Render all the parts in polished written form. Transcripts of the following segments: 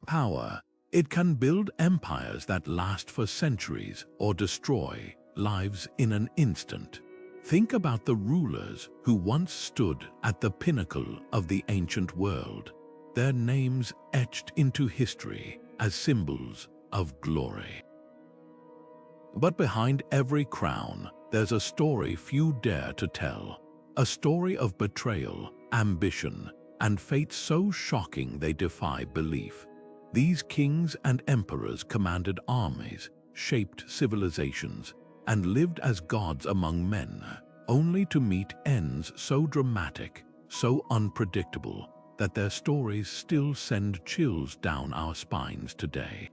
Power. It can build empires that last for centuries or destroy lives in an instant. Think about the rulers who once stood at the pinnacle of the ancient world, their names etched into history as symbols of glory. But behind every crown, there's a story few dare to tell, a story of betrayal, ambition, and fate so shocking they defy belief. These kings and emperors commanded armies, shaped civilizations, and lived as gods among men, only to meet ends so dramatic, so unpredictable, that their stories still send chills down our spines today.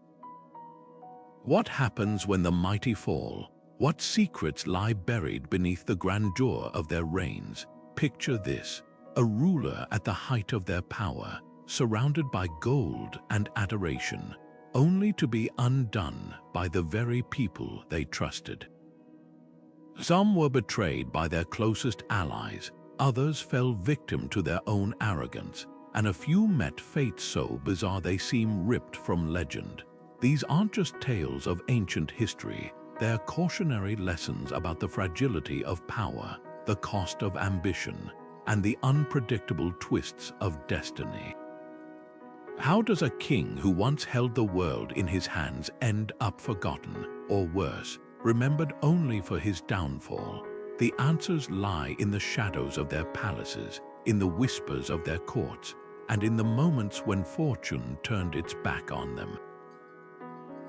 What happens when the mighty fall? What secrets lie buried beneath the grandeur of their reigns? Picture this: a ruler at the height of their power, surrounded by gold and adoration, only to be undone by the very people they trusted. Some were betrayed by their closest allies, others fell victim to their own arrogance, and a few met fate so bizarre they seem ripped from legend. These aren't just tales of ancient history, they're cautionary lessons about the fragility of power, the cost of ambition, and the unpredictable twists of destiny. How does a king who once held the world in his hands end up forgotten, or worse, remembered only for his downfall? The answers lie in the shadows of their palaces, in the whispers of their courts, and in the moments when fortune turned its back on them.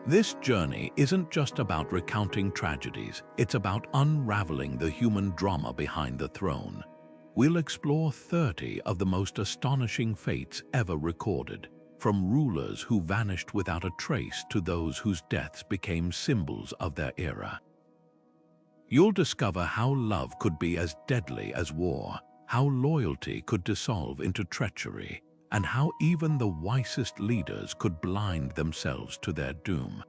This journey isn't just about recounting tragedies, it's about unraveling the human drama behind the throne. We'll explore 30 of the most astonishing fates ever recorded, from rulers who vanished without a trace to those whose deaths became symbols of their era. You'll discover how love could be as deadly as war, how loyalty could dissolve into treachery, and how even the wisest leaders could blind themselves to their doom.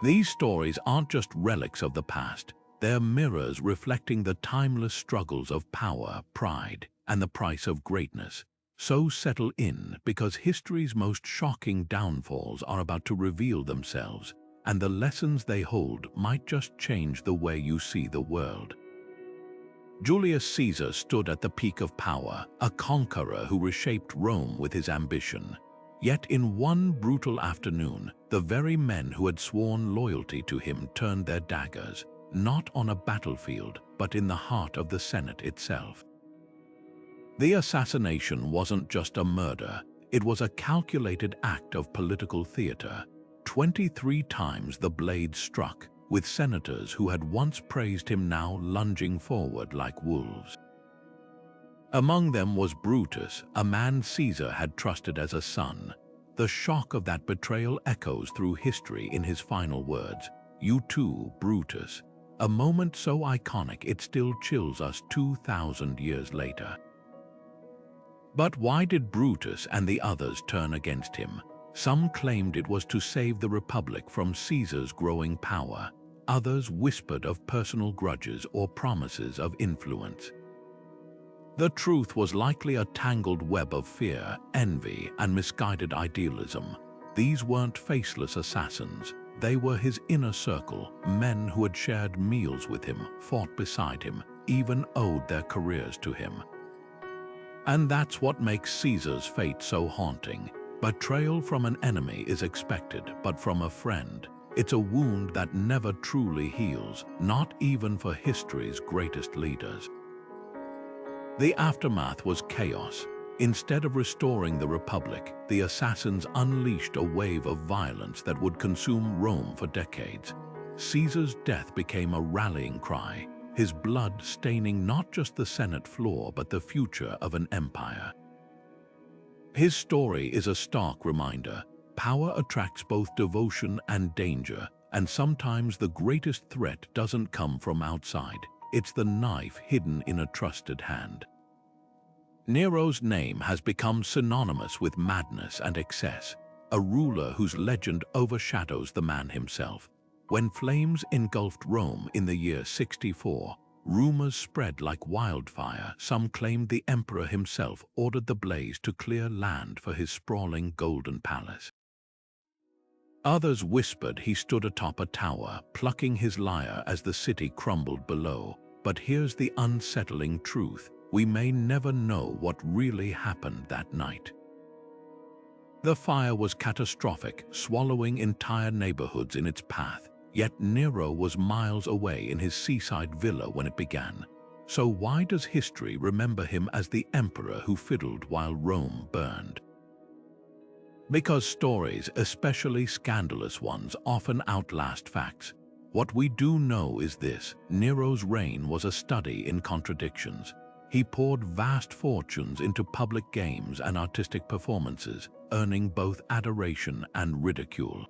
These stories aren't just relics of the past, they're mirrors reflecting the timeless struggles of power, pride, and the price of greatness. So settle in, because history's most shocking downfalls are about to reveal themselves, and the lessons they hold might just change the way you see the world. Julius Caesar stood at the peak of power, a conqueror who reshaped Rome with his ambition. Yet in one brutal afternoon, the very men who had sworn loyalty to him turned their daggers, not on a battlefield, but in the heart of the Senate itself. The assassination wasn't just a murder, it was a calculated act of political theater. 23 times the blade struck, with senators who had once praised him now lunging forward like wolves. Among them was Brutus, a man Caesar had trusted as a son. The shock of that betrayal echoes through history in his final words, "You too, Brutus," a moment so iconic it still chills us 2,000 years later. But why did Brutus and the others turn against him? Some claimed it was to save the Republic from Caesar's growing power. Others whispered of personal grudges or promises of influence. The truth was likely a tangled web of fear, envy, and misguided idealism. These weren't faceless assassins. They were his inner circle, men who had shared meals with him, fought beside him, even owed their careers to him. And that's what makes Caesar's fate so haunting. Betrayal from an enemy is expected, but from a friend, it's a wound that never truly heals, not even for history's greatest leaders. The aftermath was chaos. Instead of restoring the Republic, the assassins unleashed a wave of violence that would consume Rome for decades. Caesar's death became a rallying cry, his blood staining not just the Senate floor but the future of an empire. His story is a stark reminder. Power attracts both devotion and danger, and sometimes the greatest threat doesn't come from outside. It's the knife hidden in a trusted hand. Nero's name has become synonymous with madness and excess, a ruler whose legend overshadows the man himself. When flames engulfed Rome in the year 64, Rumors spread like wildfire. Some claimed the emperor himself ordered the blaze to clear land for his sprawling golden palace. Others whispered he stood atop a tower, plucking his lyre as the city crumbled below. But here's the unsettling truth: we may never know what really happened that night. The fire was catastrophic, swallowing entire neighborhoods in its path. Yet Nero was miles away in his seaside villa when it began. So why does history remember him as the emperor who fiddled while Rome burned? Because stories, especially scandalous ones, often outlast facts. What we do know is this: Nero's reign was a study in contradictions. He poured vast fortunes into public games and artistic performances, earning both adoration and ridicule.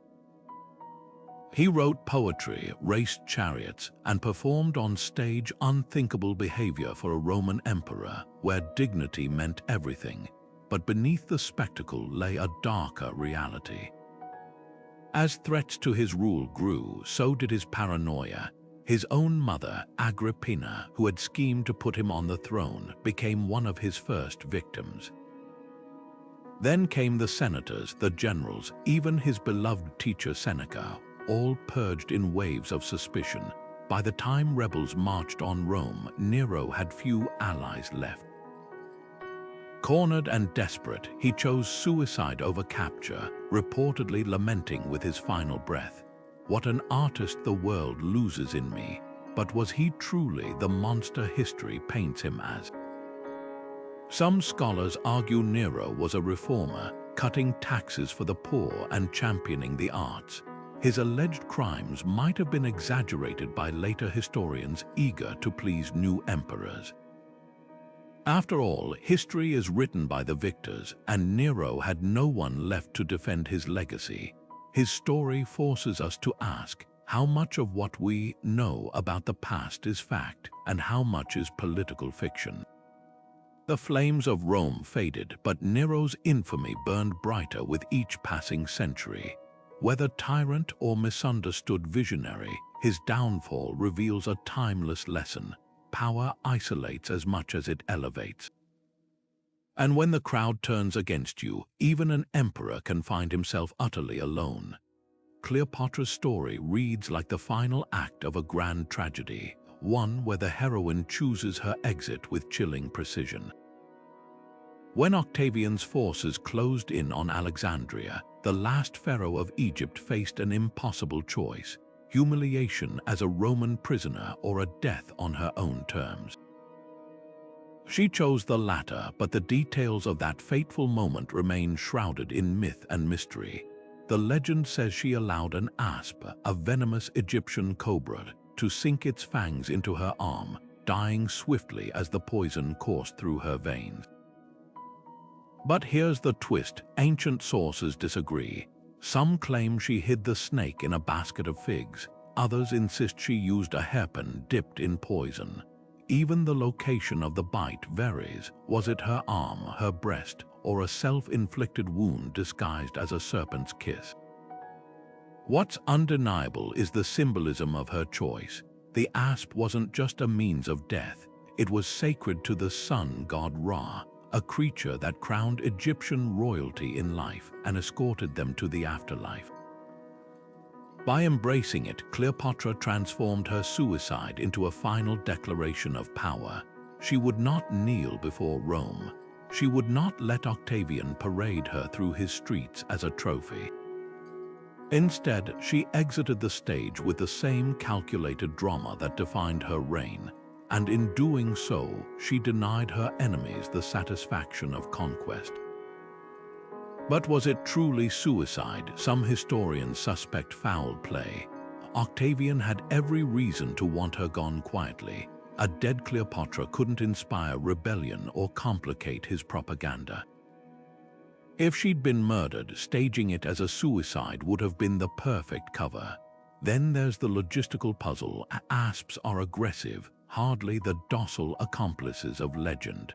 He wrote poetry, raced chariots, and performed on stage unthinkable behavior for a Roman emperor, where dignity meant everything. But beneath the spectacle lay a darker reality. As threats to his rule grew, so did his paranoia. His own mother, Agrippina, who had schemed to put him on the throne, became one of his first victims. Then came the senators, the generals, even his beloved teacher Seneca, all purged in waves of suspicion. By the time rebels marched on Rome, Nero had few allies left. Cornered and desperate, he chose suicide over capture, reportedly lamenting with his final breath, "What an artist the world loses in me." But was he truly the monster history paints him as? Some scholars argue Nero was a reformer, cutting taxes for the poor and championing the arts. His alleged crimes might have been exaggerated by later historians eager to please new emperors. After all, history is written by the victors, and Nero had no one left to defend his legacy. His story forces us to ask, how much of what we know about the past is fact, and how much is political fiction? The flames of Rome faded, but Nero's infamy burned brighter with each passing century. Whether tyrant or misunderstood visionary, his downfall reveals a timeless lesson. Power isolates as much as it elevates. And when the crowd turns against you, even an emperor can find himself utterly alone. Cleopatra's story reads like the final act of a grand tragedy, one where the heroine chooses her exit with chilling precision. When Octavian's forces closed in on Alexandria, the last pharaoh of Egypt faced an impossible choice: humiliation as a Roman prisoner or a death on her own terms. She chose the latter, but the details of that fateful moment remain shrouded in myth and mystery. The legend says she allowed an asp, a venomous Egyptian cobra, to sink its fangs into her arm, dying swiftly as the poison coursed through her veins. But here's the twist: ancient sources disagree. Some claim she hid the snake in a basket of figs. Others insist she used a hairpin dipped in poison. Even the location of the bite varies. Was it her arm, her breast, or a self-inflicted wound disguised as a serpent's kiss? What's undeniable is the symbolism of her choice. The asp wasn't just a means of death. It was sacred to the sun god Ra, a creature that crowned Egyptian royalty in life and escorted them to the afterlife. By embracing it, Cleopatra transformed her suicide into a final declaration of power. She would not kneel before Rome. She would not let Octavian parade her through his streets as a trophy. Instead, she exited the stage with the same calculated drama that defined her reign, and in doing so, she denied her enemies the satisfaction of conquest. But was it truly suicide? Some historians suspect foul play. Octavian had every reason to want her gone quietly. A dead Cleopatra couldn't inspire rebellion or complicate his propaganda. If she'd been murdered, staging it as a suicide would have been the perfect cover. Then there's the logistical puzzle. Asps are aggressive, hardly the docile accomplices of legend.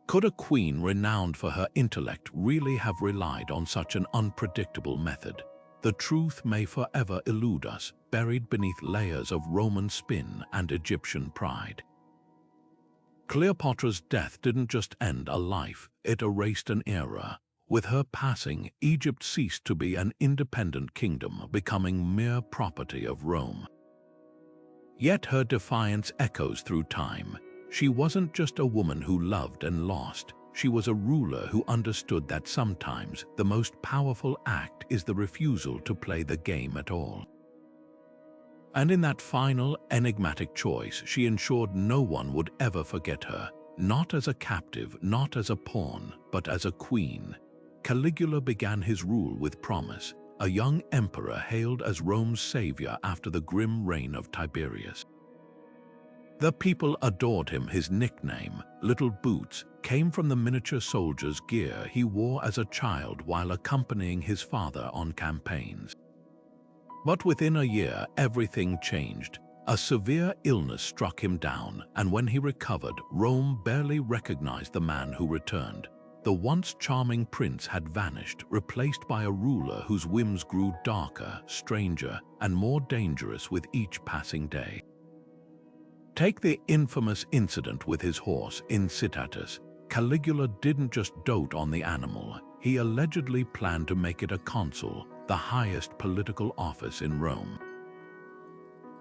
Could a queen renowned for her intellect really have relied on such an unpredictable method? the truth may forever elude us, buried beneath layers of Roman spin and Egyptian pride. Cleopatra's death didn't just end a life, it erased an era. With her passing, Egypt ceased to be an independent kingdom, becoming mere property of Rome. Yet her defiance echoes through time. She wasn't just a woman who loved and lost. She was a ruler who understood that sometimes the most powerful act is the refusal to play the game at all. And in that final, enigmatic choice, she ensured no one would ever forget her, not as a captive, not as a pawn, but as a queen. Caligula began his rule with promise, a young emperor hailed as Rome's savior after the grim reign of Tiberius. The people adored him. His nickname, Little Boots, came from the miniature soldier's gear he wore as a child while accompanying his father on campaigns. But within a year, everything changed. A severe illness struck him down, and when he recovered, Rome barely recognized the man who returned. The once charming prince had vanished, replaced by a ruler whose whims grew darker, stranger, and more dangerous with each passing day. Take the infamous incident with his horse in Citatus. Caligula didn't just dote on the animal, he allegedly planned to make it a consul, the highest political office in Rome.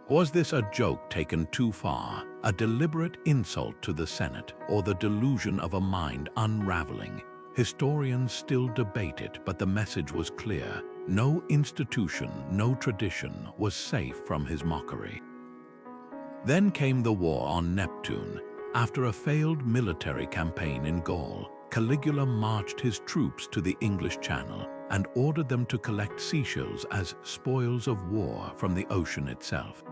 Was this a joke taken too far, a deliberate insult to the Senate, or the delusion of a mind unraveling? Historians still debate it, but the message was clear. No institution, no tradition was safe from his mockery. Then came the war on Neptune. After a failed military campaign in Gaul, Caligula marched his troops to the English Channel and ordered them to collect seashells as spoils of war from the ocean itself.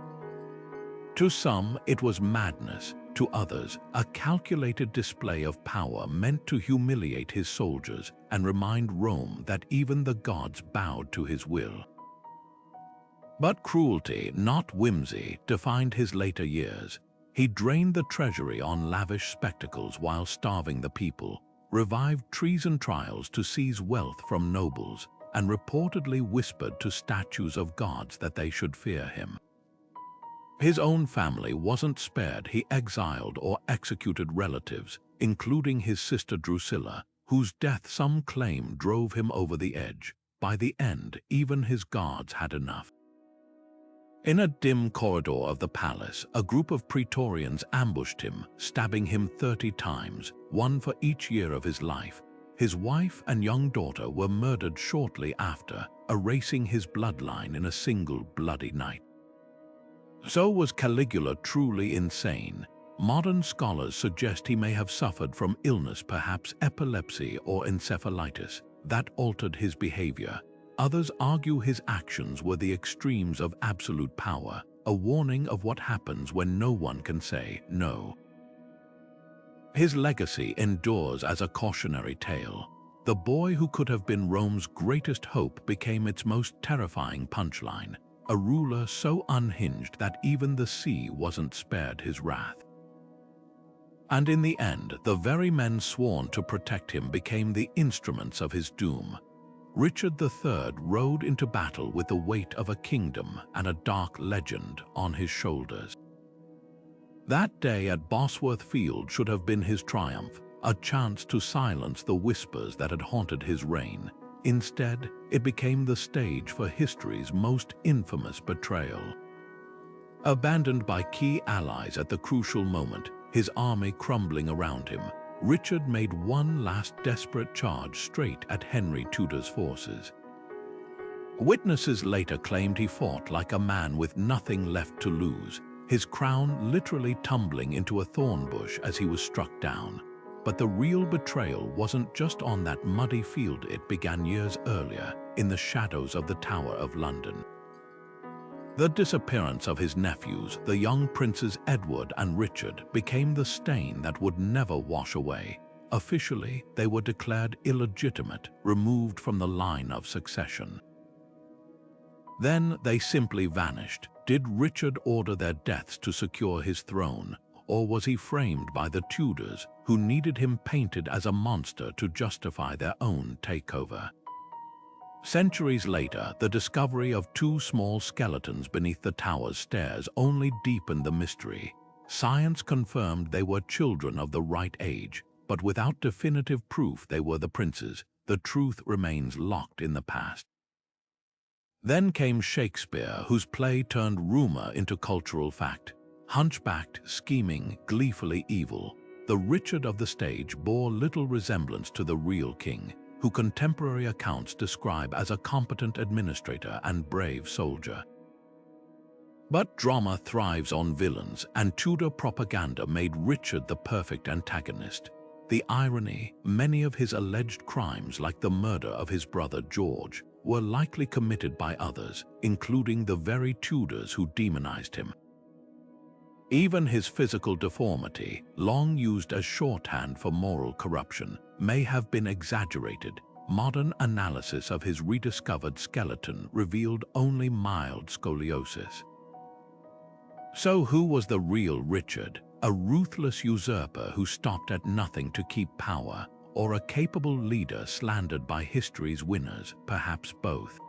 To some, it was madness. To others, a calculated display of power meant to humiliate his soldiers and remind Rome that even the gods bowed to his will. But cruelty, not whimsy, defined his later years. He drained the treasury on lavish spectacles while starving the people, revived treason trials to seize wealth from nobles, and reportedly whispered to statues of gods that they should fear him. His own family wasn't spared. He exiled or executed relatives, including his sister Drusilla, whose death some claim drove him over the edge. By the end, even his guards had enough. In a dim corridor of the palace, a group of praetorians ambushed him, stabbing him 30 times, one for each year of his life. His wife and young daughter were murdered shortly after, erasing his bloodline in a single bloody night. So was Caligula truly insane? Modern scholars suggest he may have suffered from illness, perhaps epilepsy or encephalitis, that altered his behavior. Others argue his actions were the extremes of absolute power, a warning of what happens when no one can say no. His legacy endures as a cautionary tale. The boy who could have been Rome's greatest hope became its most terrifying punchline, a ruler so unhinged that even the sea wasn't spared his wrath. And in the end, the very men sworn to protect him became the instruments of his doom. Richard III rode into battle with the weight of a kingdom and a dark legend on his shoulders. That day at Bosworth Field should have been his triumph, a chance to silence the whispers that had haunted his reign. Instead, it became the stage for history's most infamous betrayal. Abandoned by key allies at the crucial moment, his army crumbling around him, Richard made one last desperate charge straight at Henry Tudor's forces. Witnesses later claimed he fought like a man with nothing left to lose, his crown literally tumbling into a thorn bush as he was struck down. But the real betrayal wasn't just on that muddy field. It began years earlier, in the shadows of the Tower of London. The disappearance of his nephews, the young princes Edward and Richard, became the stain that would never wash away. Officially, they were declared illegitimate, removed from the line of succession. Then they simply vanished. Did Richard order their deaths to secure his throne, or was he framed by the Tudors, who needed him painted as a monster to justify their own takeover? Centuries later, the discovery of two small skeletons beneath the tower's stairs only deepened the mystery. Science confirmed they were children of the right age, but without definitive proof they were the princes. The truth remains locked in the past. Then came Shakespeare, whose play turned rumor into cultural fact. Hunchbacked, scheming, gleefully evil, the Richard of the stage bore little resemblance to the real king, who contemporary accounts describe as a competent administrator and brave soldier. But drama thrives on villains, and Tudor propaganda made Richard the perfect antagonist. The irony, many of his alleged crimes, like the murder of his brother George, were likely committed by others, including the very Tudors who demonized him. Even his physical deformity, long used as shorthand for moral corruption, may have been exaggerated. Modern analysis of his rediscovered skeleton revealed only mild scoliosis. So who was the real Richard? A ruthless usurper who stopped at nothing to keep power, or a capable leader slandered by history's winners, perhaps both?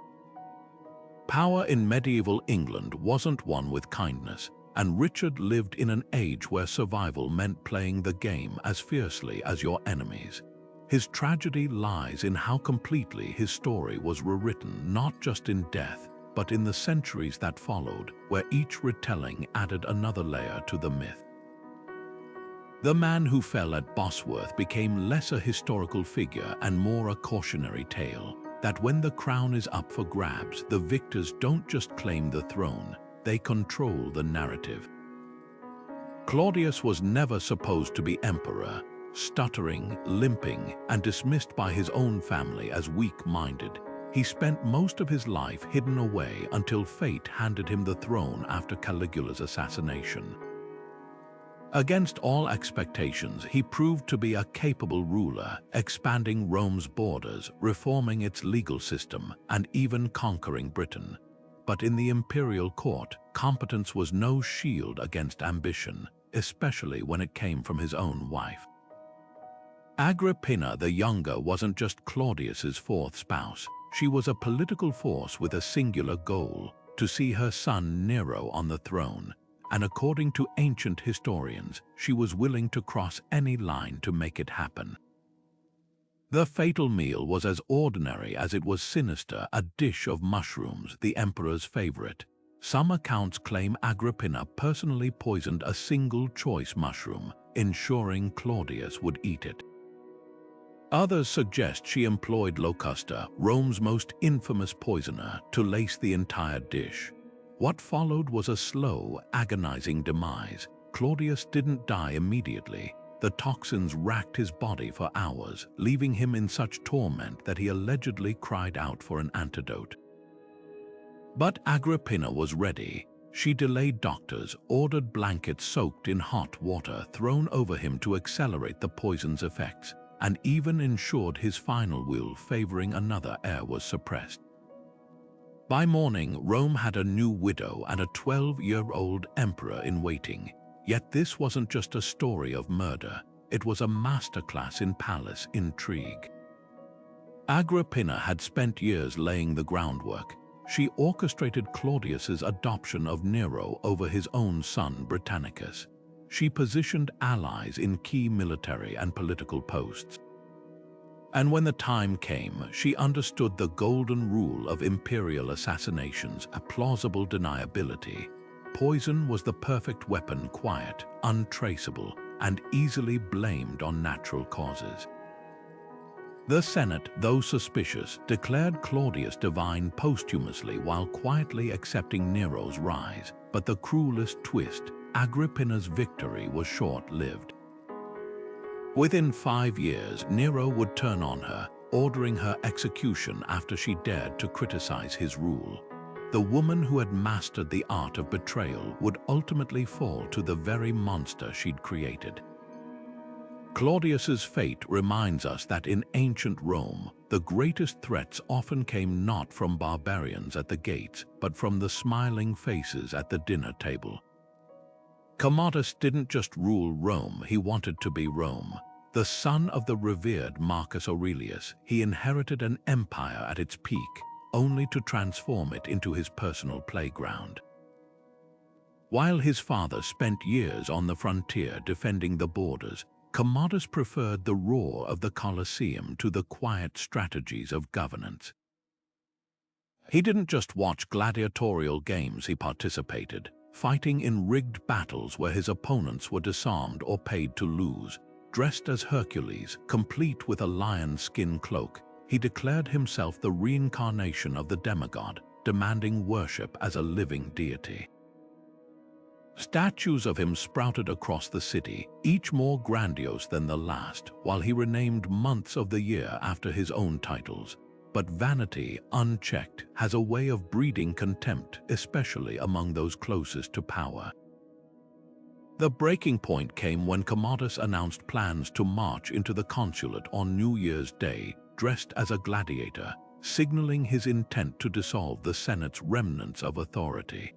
Power in medieval England wasn't won with kindness, and Richard lived in an age where survival meant playing the game as fiercely as your enemies. His tragedy lies in how completely his story was rewritten, not just in death, but in the centuries that followed, where each retelling added another layer to the myth. The man who fell at Bosworth became less a historical figure and more a cautionary tale, that when the crown is up for grabs, the victors don't just claim the throne, they control the narrative. Claudius was never supposed to be emperor. Stuttering, limping, and dismissed by his own family as weak-minded, he spent most of his life hidden away until fate handed him the throne after Caligula's assassination. Against all expectations, he proved to be a capable ruler, expanding Rome's borders, reforming its legal system, and even conquering Britain. But in the imperial court, competence was no shield against ambition, especially when it came from his own wife. Agrippina the Younger wasn't just Claudius's fourth spouse. She was a political force with a singular goal: to see her son Nero on the throne. And according to ancient historians, she was willing to cross any line to make it happen. The fatal meal was as ordinary as it was sinister, a dish of mushrooms, the emperor's favorite. Some accounts claim Agrippina personally poisoned a single choice mushroom, ensuring Claudius would eat it. Others suggest she employed Locusta, Rome's most infamous poisoner, to lace the entire dish. What followed was a slow, agonizing demise. Claudius didn't die immediately. The toxins racked his body for hours, leaving him in such torment that he allegedly cried out for an antidote. But Agrippina was ready. She delayed doctors, ordered blankets soaked in hot water thrown over him to accelerate the poison's effects, and even ensured his final will favoring another heir was suppressed. By morning, Rome had a new widow and a 12-year-old emperor in waiting. Yet this wasn't just a story of murder. It was a masterclass in palace intrigue. Agrippina had spent years laying the groundwork. She orchestrated Claudius's adoption of Nero over his own son Britannicus. She positioned allies in key military and political posts. And when the time came, she understood the golden rule of imperial assassinations, a plausible deniability. Poison was the perfect weapon, quiet, untraceable, and easily blamed on natural causes. The Senate, though suspicious, declared Claudius divine posthumously while quietly accepting Nero's rise. But the cruelest twist, Agrippina's victory was short-lived. Within 5 years, Nero would turn on her, ordering her execution after she dared to criticize his rule. The woman who had mastered the art of betrayal would ultimately fall to the very monster she'd created. Claudius's fate reminds us that in ancient Rome, the greatest threats often came not from barbarians at the gates, but from the smiling faces at the dinner table. Commodus didn't just rule Rome, he wanted to be Rome. The son of the revered Marcus Aurelius, he inherited an empire at its peak, only to transform it into his personal playground. While his father spent years on the frontier defending the borders, Commodus preferred the roar of the Colosseum to the quiet strategies of governance. He didn't just watch gladiatorial games, he participated, fighting in rigged battles where his opponents were disarmed or paid to lose. Dressed as Hercules, complete with a lion's skin cloak, he declared himself the reincarnation of the demigod, demanding worship as a living deity. Statues of him sprouted across the city, each more grandiose than the last, while he renamed months of the year after his own titles. But vanity, unchecked, has a way of breeding contempt, especially among those closest to power. The breaking point came when Commodus announced plans to march into the consulate on New Year's Day, dressed as a gladiator, signaling his intent to dissolve the Senate's remnants of authority.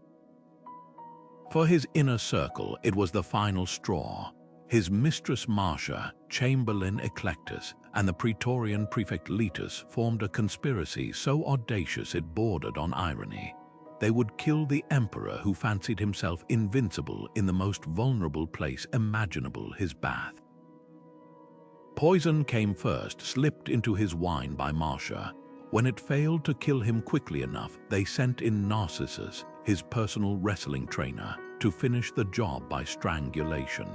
For his inner circle, it was the final straw. His mistress Marcia, Chamberlain Eclectus, and the Praetorian prefect Letus formed a conspiracy so audacious it bordered on irony. They would kill the emperor who fancied himself invincible in the most vulnerable place imaginable, his bath. Poison came first, slipped into his wine by Marcia. When it failed to kill him quickly enough, they sent in Narcissus, his personal wrestling trainer, to finish the job by strangulation.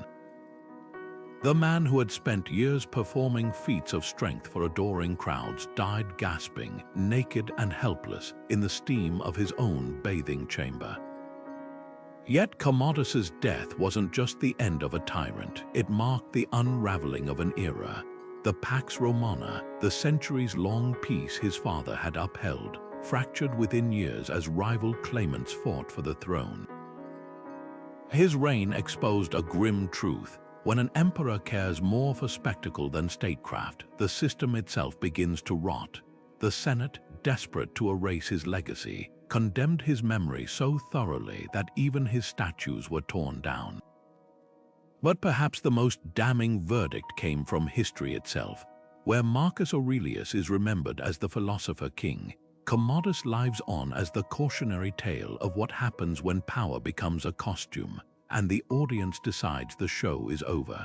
The man who had spent years performing feats of strength for adoring crowds died gasping, naked and helpless, in the steam of his own bathing chamber. Yet Commodus's death wasn't just the end of a tyrant, it marked the unraveling of an era. The Pax Romana, the centuries-long peace his father had upheld, fractured within years as rival claimants fought for the throne. His reign exposed a grim truth. When an emperor cares more for spectacle than statecraft, the system itself begins to rot. The Senate, desperate to erase his legacy, condemned his memory so thoroughly that even his statues were torn down. But perhaps the most damning verdict came from history itself. Where Marcus Aurelius is remembered as the philosopher king, Commodus lives on as the cautionary tale of what happens when power becomes a costume, and the audience decides the show is over.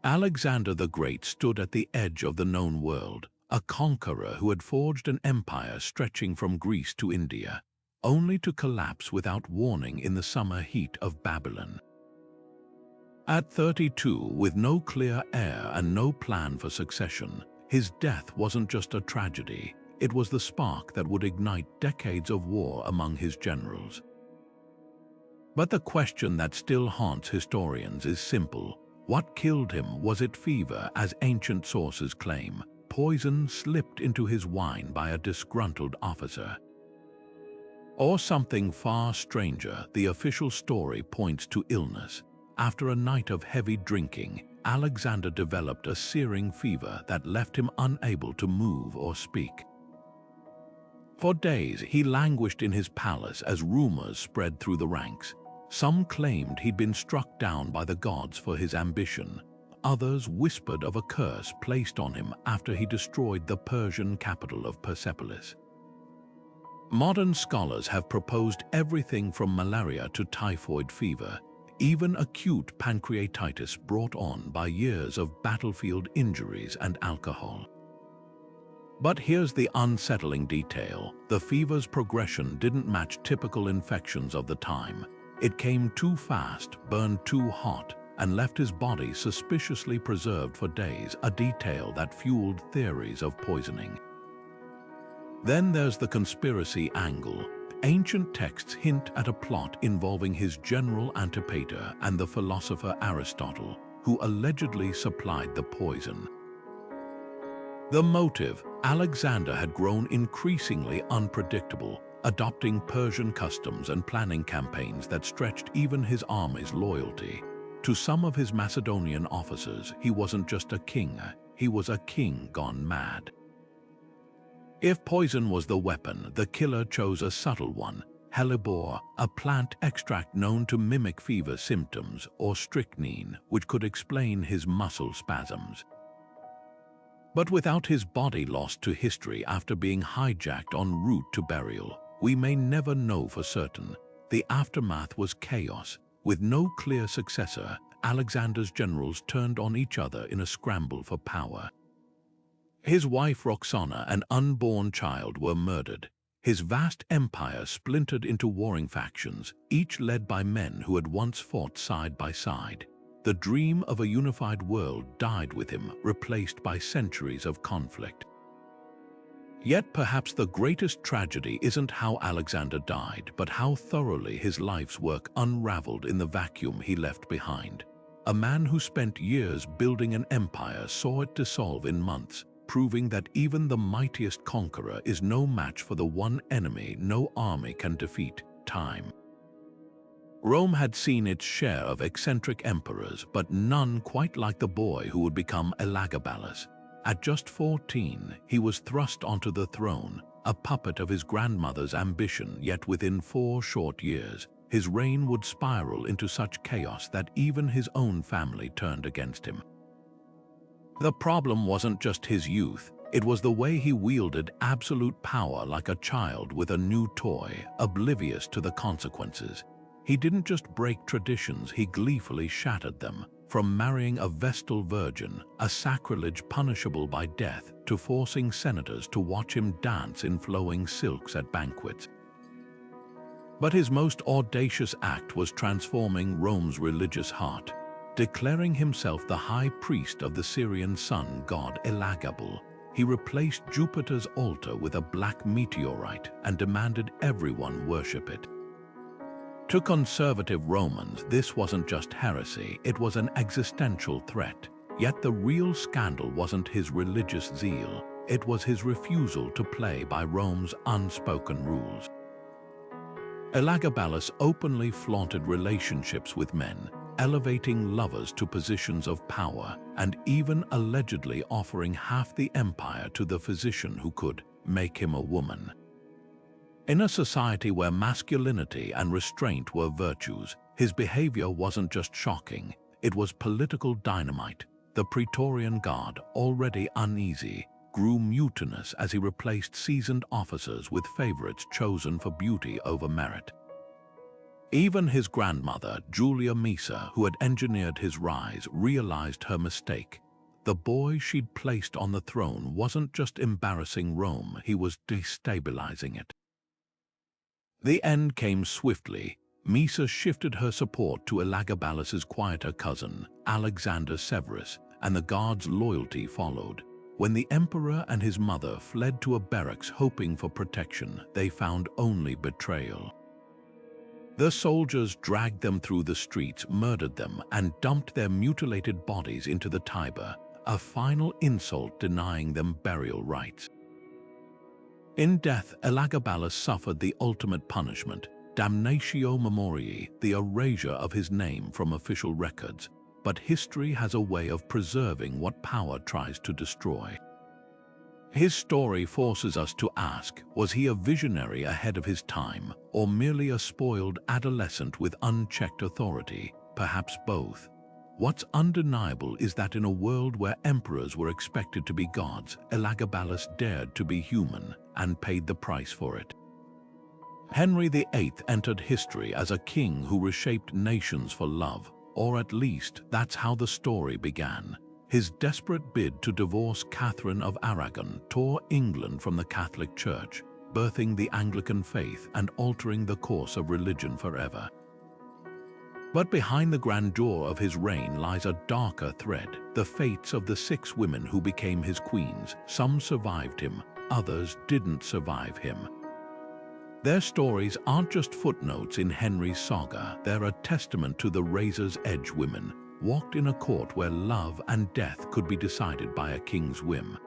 Alexander the Great stood at the edge of the known world, a conqueror who had forged an empire stretching from Greece to India, only to collapse without warning in the summer heat of Babylon. At 32, with no clear heir and no plan for succession, his death wasn't just a tragedy, it was the spark that would ignite decades of war among his generals. But the question that still haunts historians is simple. What killed him? Was it fever, as ancient sources claim? Poison slipped into his wine by a disgruntled officer? Or something far stranger? The official story points to illness. After a night of heavy drinking, Alexander developed a searing fever that left him unable to move or speak. For days, he languished in his palace as rumors spread through the ranks. Some claimed he'd been struck down by the gods for his ambition. Others whispered of a curse placed on him after he destroyed the Persian capital of Persepolis. Modern scholars have proposed everything from malaria to typhoid fever, even acute pancreatitis brought on by years of battlefield injuries and alcohol. But here's the unsettling detail. The fever's progression didn't match typical infections of the time. It came too fast, burned too hot, and left his body suspiciously preserved for days, a detail that fueled theories of poisoning. Then there's the conspiracy angle. Ancient texts hint at a plot involving his general Antipater and the philosopher Aristotle, who allegedly supplied the poison. The motive: Alexander had grown increasingly unpredictable, adopting Persian customs and planning campaigns that stretched even his army's loyalty. To some of his Macedonian officers, he wasn't just a king, he was a king gone mad. If poison was the weapon, the killer chose a subtle one: hellebore, a plant extract known to mimic fever symptoms, or strychnine, which could explain his muscle spasms. But without his body lost to history after being hijacked en route to burial, we may never know for certain. The aftermath was chaos. With no clear successor, Alexander's generals turned on each other in a scramble for power. His wife Roxana and unborn child were murdered. His vast empire splintered into warring factions, each led by men who had once fought side by side. The dream of a unified world died with him, replaced by centuries of conflict. Yet perhaps the greatest tragedy isn't how Alexander died, but how thoroughly his life's work unraveled in the vacuum he left behind. A man who spent years building an empire saw it dissolve in months, proving that even the mightiest conqueror is no match for the one enemy no army can defeat: time. Rome had seen its share of eccentric emperors, but none quite like the boy who would become Elagabalus. At just 14, he was thrust onto the throne, a puppet of his grandmother's ambition, yet within 4 short years, his reign would spiral into such chaos that even his own family turned against him. The problem wasn't just his youth, it was the way he wielded absolute power like a child with a new toy, oblivious to the consequences. He didn't just break traditions, he gleefully shattered them. From marrying a Vestal virgin, a sacrilege punishable by death, to forcing senators to watch him dance in flowing silks at banquets. But his most audacious act was transforming Rome's religious heart. Declaring himself the high priest of the Syrian sun god Elagabalus, he replaced Jupiter's altar with a black meteorite and demanded everyone worship it. To conservative Romans, this wasn't just heresy, it was an existential threat. Yet the real scandal wasn't his religious zeal, it was his refusal to play by Rome's unspoken rules. Elagabalus openly flaunted relationships with men, elevating lovers to positions of power, and even allegedly offering half the empire to the physician who could make him a woman. In a society where masculinity and restraint were virtues, his behavior wasn't just shocking, it was political dynamite. The Praetorian Guard, already uneasy, grew mutinous as he replaced seasoned officers with favorites chosen for beauty over merit. Even his grandmother, Julia Caesar, who had engineered his rise, realized her mistake. The boy she'd placed on the throne wasn't just embarrassing Rome, he was destabilizing it. The end came swiftly. Caesar shifted her support to Elagabalus's quieter cousin, Alexander Severus, and the Guard's loyalty followed. When the emperor and his mother fled to a barracks hoping for protection, they found only betrayal. The soldiers dragged them through the streets, murdered them, and dumped their mutilated bodies into the Tiber, a final insult denying them burial rites. In death, Elagabalus suffered the ultimate punishment, damnatio memoriae, the erasure of his name from official records. But history has a way of preserving what power tries to destroy. His story forces us to ask, was he a visionary ahead of his time, or merely a spoiled adolescent with unchecked authority? Perhaps both. What's undeniable is that in a world where emperors were expected to be gods, Elagabalus dared to be human and paid the price for it. Henry VIII entered history as a king who reshaped nations for love, or at least that's how the story began. His desperate bid to divorce Catherine of Aragon tore England from the Catholic Church, birthing the Anglican faith and altering the course of religion forever. But behind the grandeur of his reign lies a darker thread, the fates of the 6 women who became his queens. Some survived him, others didn't survive him. Their stories aren't just footnotes in Henry's saga, they're a testament to the razor's edge women, walked in a court where love and death could be decided by a king's whim.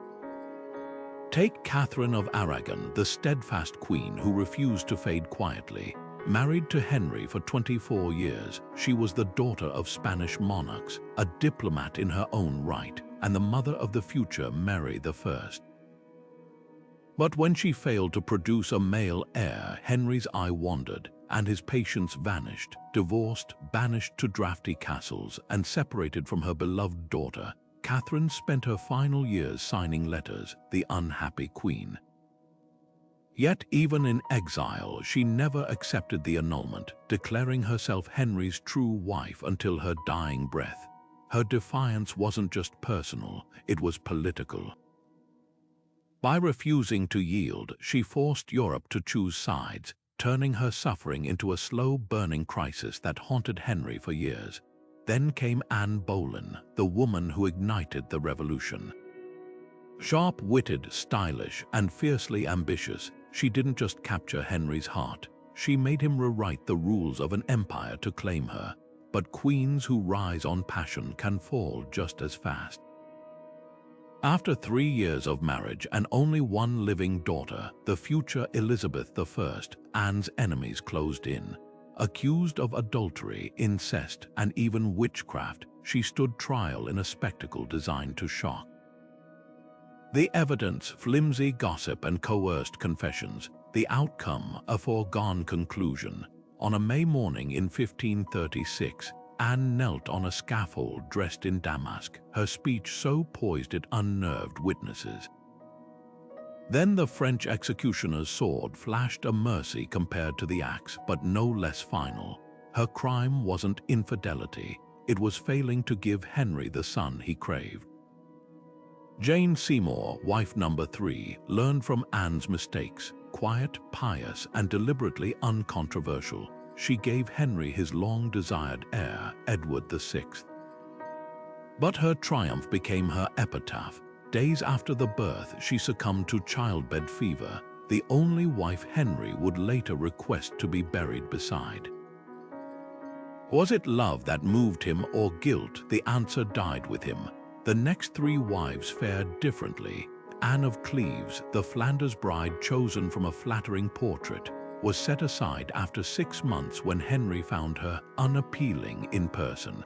Take Catherine of Aragon, the steadfast queen who refused to fade quietly. Married to Henry for 24 years, she was the daughter of Spanish monarchs, a diplomat in her own right, and the mother of the future Mary I. But when she failed to produce a male heir, Henry's eye wandered, and his patience vanished. Divorced, banished to drafty castles, and separated from her beloved daughter, Catherine spent her final years signing letters, the unhappy queen. Yet even in exile, she never accepted the annulment, declaring herself Henry's true wife until her dying breath. Her defiance wasn't just personal, it was political. By refusing to yield, she forced Europe to choose sides, turning her suffering into a slow-burning crisis that haunted Henry for years. Then came Anne Boleyn, the woman who ignited the revolution. Sharp-witted, stylish, and fiercely ambitious, she didn't just capture Henry's heart, she made him rewrite the rules of an empire to claim her. But queens who rise on passion can fall just as fast. After 3 years of marriage and only one living daughter, the future Elizabeth I, Anne's enemies closed in. Accused of adultery, incest, and even witchcraft, she stood trial in a spectacle designed to shock. The evidence, flimsy gossip and coerced confessions, the outcome, a foregone conclusion. On a May morning in 1536, Anne knelt on a scaffold dressed in damask, her speech so poised it unnerved witnesses. Then the French executioner's sword flashed a mercy compared to the axe, but no less final. Her crime wasn't infidelity, it was failing to give Henry the son he craved. Jane Seymour, wife number 3, learned from Anne's mistakes. Quiet, pious, and deliberately uncontroversial, she gave Henry his long-desired heir, Edward VI. But her triumph became her epitaph. Days after the birth, she succumbed to childbed fever, the only wife Henry would later request to be buried beside. Was it love that moved him or guilt? The answer died with him. The next 3 wives fared differently. Anne of Cleves, the Flanders bride chosen from a flattering portrait, was set aside after 6 months when Henry found her unappealing in person.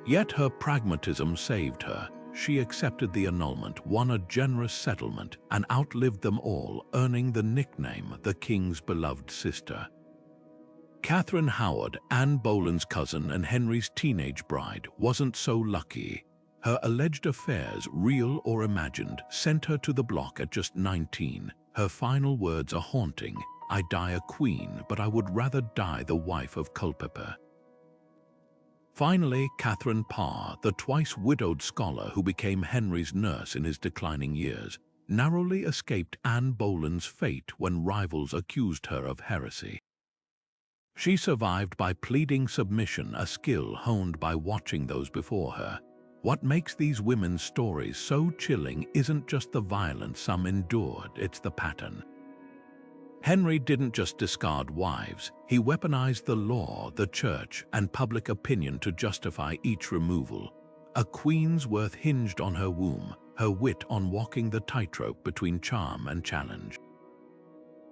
Yet her pragmatism saved her. She accepted the annulment, won a generous settlement, and outlived them all, earning the nickname the king's beloved sister. Catherine Howard, Anne Boleyn's cousin and Henry's teenage bride, wasn't so lucky. Her alleged affairs, real or imagined, sent her to the block at just 19. Her final words are haunting: "I die a queen, but I would rather die the wife of Culpeper." Finally, Catherine Parr, the twice-widowed scholar who became Henry's nurse in his declining years, narrowly escaped Anne Boleyn's fate when rivals accused her of heresy. She survived by pleading submission, a skill honed by watching those before her. What makes these women's stories so chilling isn't just the violence some endured, it's the pattern. Henry didn't just discard wives, he weaponized the law, the church, and public opinion to justify each removal. A queen's worth hinged on her womb, her wit on walking the tightrope between charm and challenge.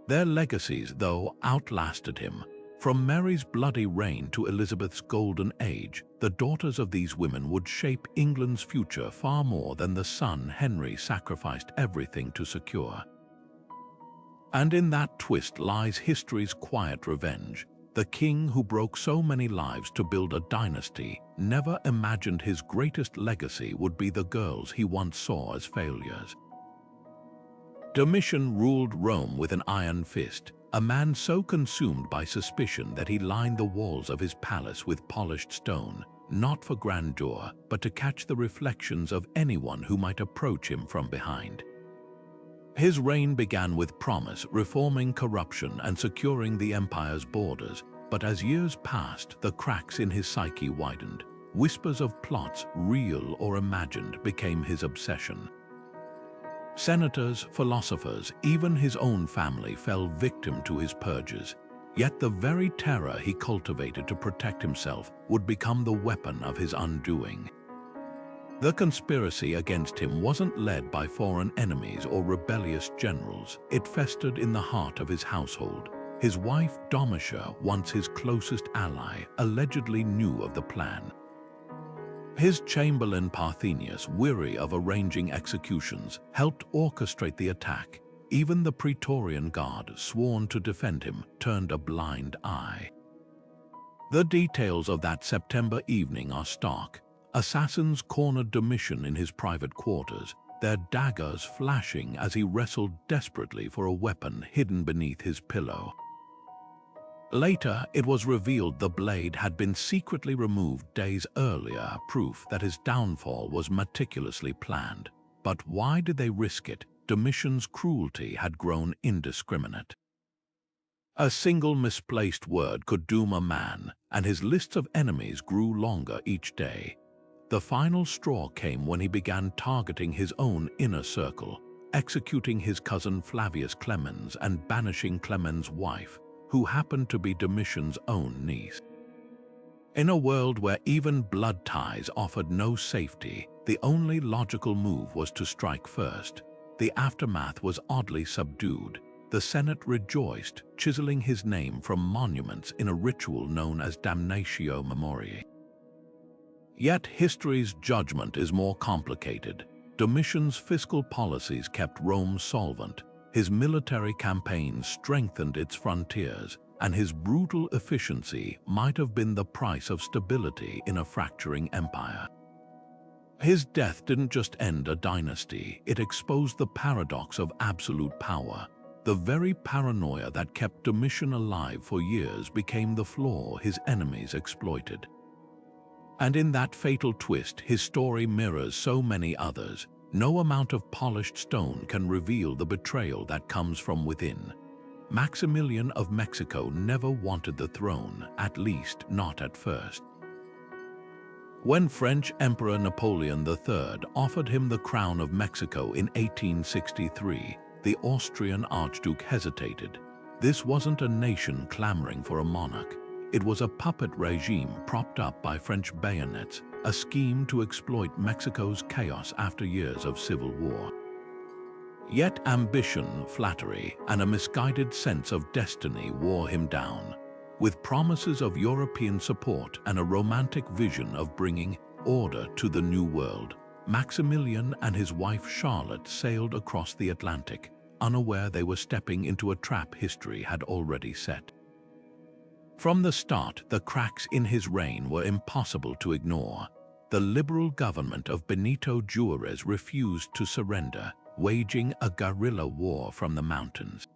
Their legacies, though, outlasted him. From Mary's bloody reign to Elizabeth's golden age, the daughters of these women would shape England's future far more than the son Henry sacrificed everything to secure. And in that twist lies history's quiet revenge. The king who broke so many lives to build a dynasty never imagined his greatest legacy would be the girls he once saw as failures. Domitian ruled Rome with an iron fist, a man so consumed by suspicion that he lined the walls of his palace with polished stone, not for grandeur, but to catch the reflections of anyone who might approach him from behind. His reign began with promise, reforming corruption and securing the empire's borders, but as years passed, the cracks in his psyche widened. Whispers of plots, real or imagined, became his obsession. Senators, philosophers, even his own family fell victim to his purges. Yet the very terror he cultivated to protect himself would become the weapon of his undoing. The conspiracy against him wasn't led by foreign enemies or rebellious generals. It festered in the heart of his household. His wife, Domitia, once his closest ally, allegedly knew of the plan. His chamberlain Parthenius, weary of arranging executions, helped orchestrate the attack. Even the Praetorian Guard, sworn to defend him, turned a blind eye. The details of that September evening are stark. Assassins cornered Domitian in his private quarters, their daggers flashing as he wrestled desperately for a weapon hidden beneath his pillow. Later, it was revealed the blade had been secretly removed days earlier, proof that his downfall was meticulously planned. But why did they risk it? Domitian's cruelty had grown indiscriminate. A single misplaced word could doom a man, and his lists of enemies grew longer each day. The final straw came when he began targeting his own inner circle, executing his cousin Flavius Clemens and banishing Clemens' wife, who happened to be Domitian's own niece. In a world where even blood ties offered no safety, the only logical move was to strike first. The aftermath was oddly subdued. The Senate rejoiced, chiseling his name from monuments in a ritual known as damnatio memoriae. Yet history's judgment is more complicated. Domitian's fiscal policies kept Rome solvent, his military campaigns strengthened its frontiers, and his brutal efficiency might have been the price of stability in a fracturing empire. His death didn't just end a dynasty, it exposed the paradox of absolute power. The very paranoia that kept Domitian alive for years became the flaw his enemies exploited. And in that fatal twist, his story mirrors so many others. No amount of polished stone can reveal the betrayal that comes from within. Maximilian of Mexico never wanted the throne, at least not at first. When French Emperor Napoleon III offered him the crown of Mexico in 1863, the Austrian Archduke hesitated. This wasn't a nation clamoring for a monarch. It was a puppet regime propped up by French bayonets, a scheme to exploit Mexico's chaos after years of civil war. Yet ambition, flattery, and a misguided sense of destiny wore him down. With promises of European support and a romantic vision of bringing order to the New World, Maximilian and his wife Charlotte sailed across the Atlantic, unaware they were stepping into a trap history had already set. From the start, the cracks in his reign were impossible to ignore. The liberal government of Benito Juarez refused to surrender, waging a guerrilla war from the mountains.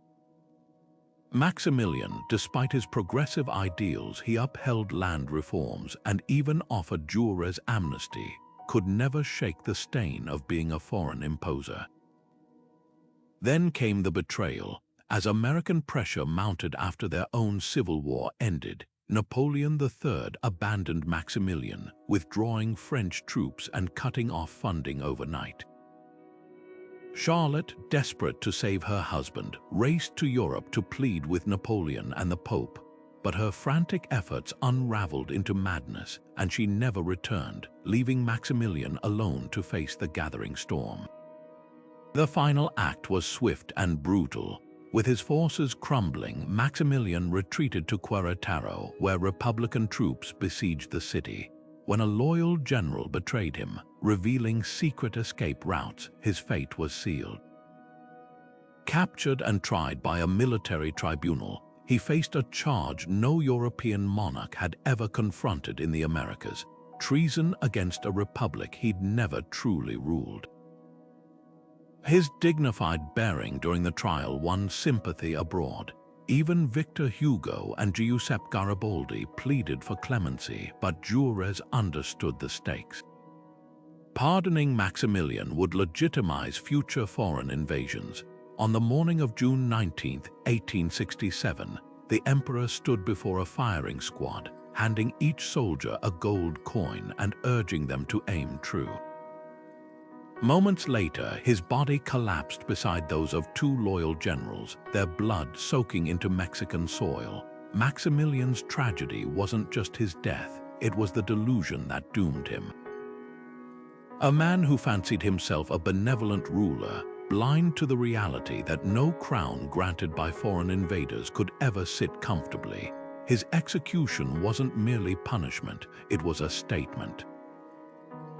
Maximilian, despite his progressive ideals, he upheld land reforms and even offered Juarez amnesty, could never shake the stain of being a foreign imposer. Then came the betrayal. As American pressure mounted after their own civil war ended, Napoleon III abandoned Maximilian, withdrawing French troops and cutting off funding overnight. Charlotte, desperate to save her husband, raced to Europe to plead with Napoleon and the Pope, but her frantic efforts unraveled into madness, and she never returned, leaving Maximilian alone to face the gathering storm. The final act was swift and brutal. With his forces crumbling, Maximilian retreated to Querétaro, where Republican troops besieged the city. When a loyal general betrayed him, revealing secret escape routes, his fate was sealed. Captured and tried by a military tribunal, he faced a charge no European monarch had ever confronted in the Americas: treason against a republic he'd never truly ruled. His dignified bearing during the trial won sympathy abroad. Even Victor Hugo and Giuseppe Garibaldi pleaded for clemency, but Juarez understood the stakes. Pardoning Maximilian would legitimize future foreign invasions. On the morning of June 19, 1867, the emperor stood before a firing squad, handing each soldier a gold coin and urging them to aim true. Moments later, his body collapsed beside those of two loyal generals, their blood soaking into Mexican soil. Maximilian's tragedy wasn't just his death, it was the delusion that doomed him. A man who fancied himself a benevolent ruler, blind to the reality that no crown granted by foreign invaders could ever sit comfortably. His execution wasn't merely punishment, it was a statement.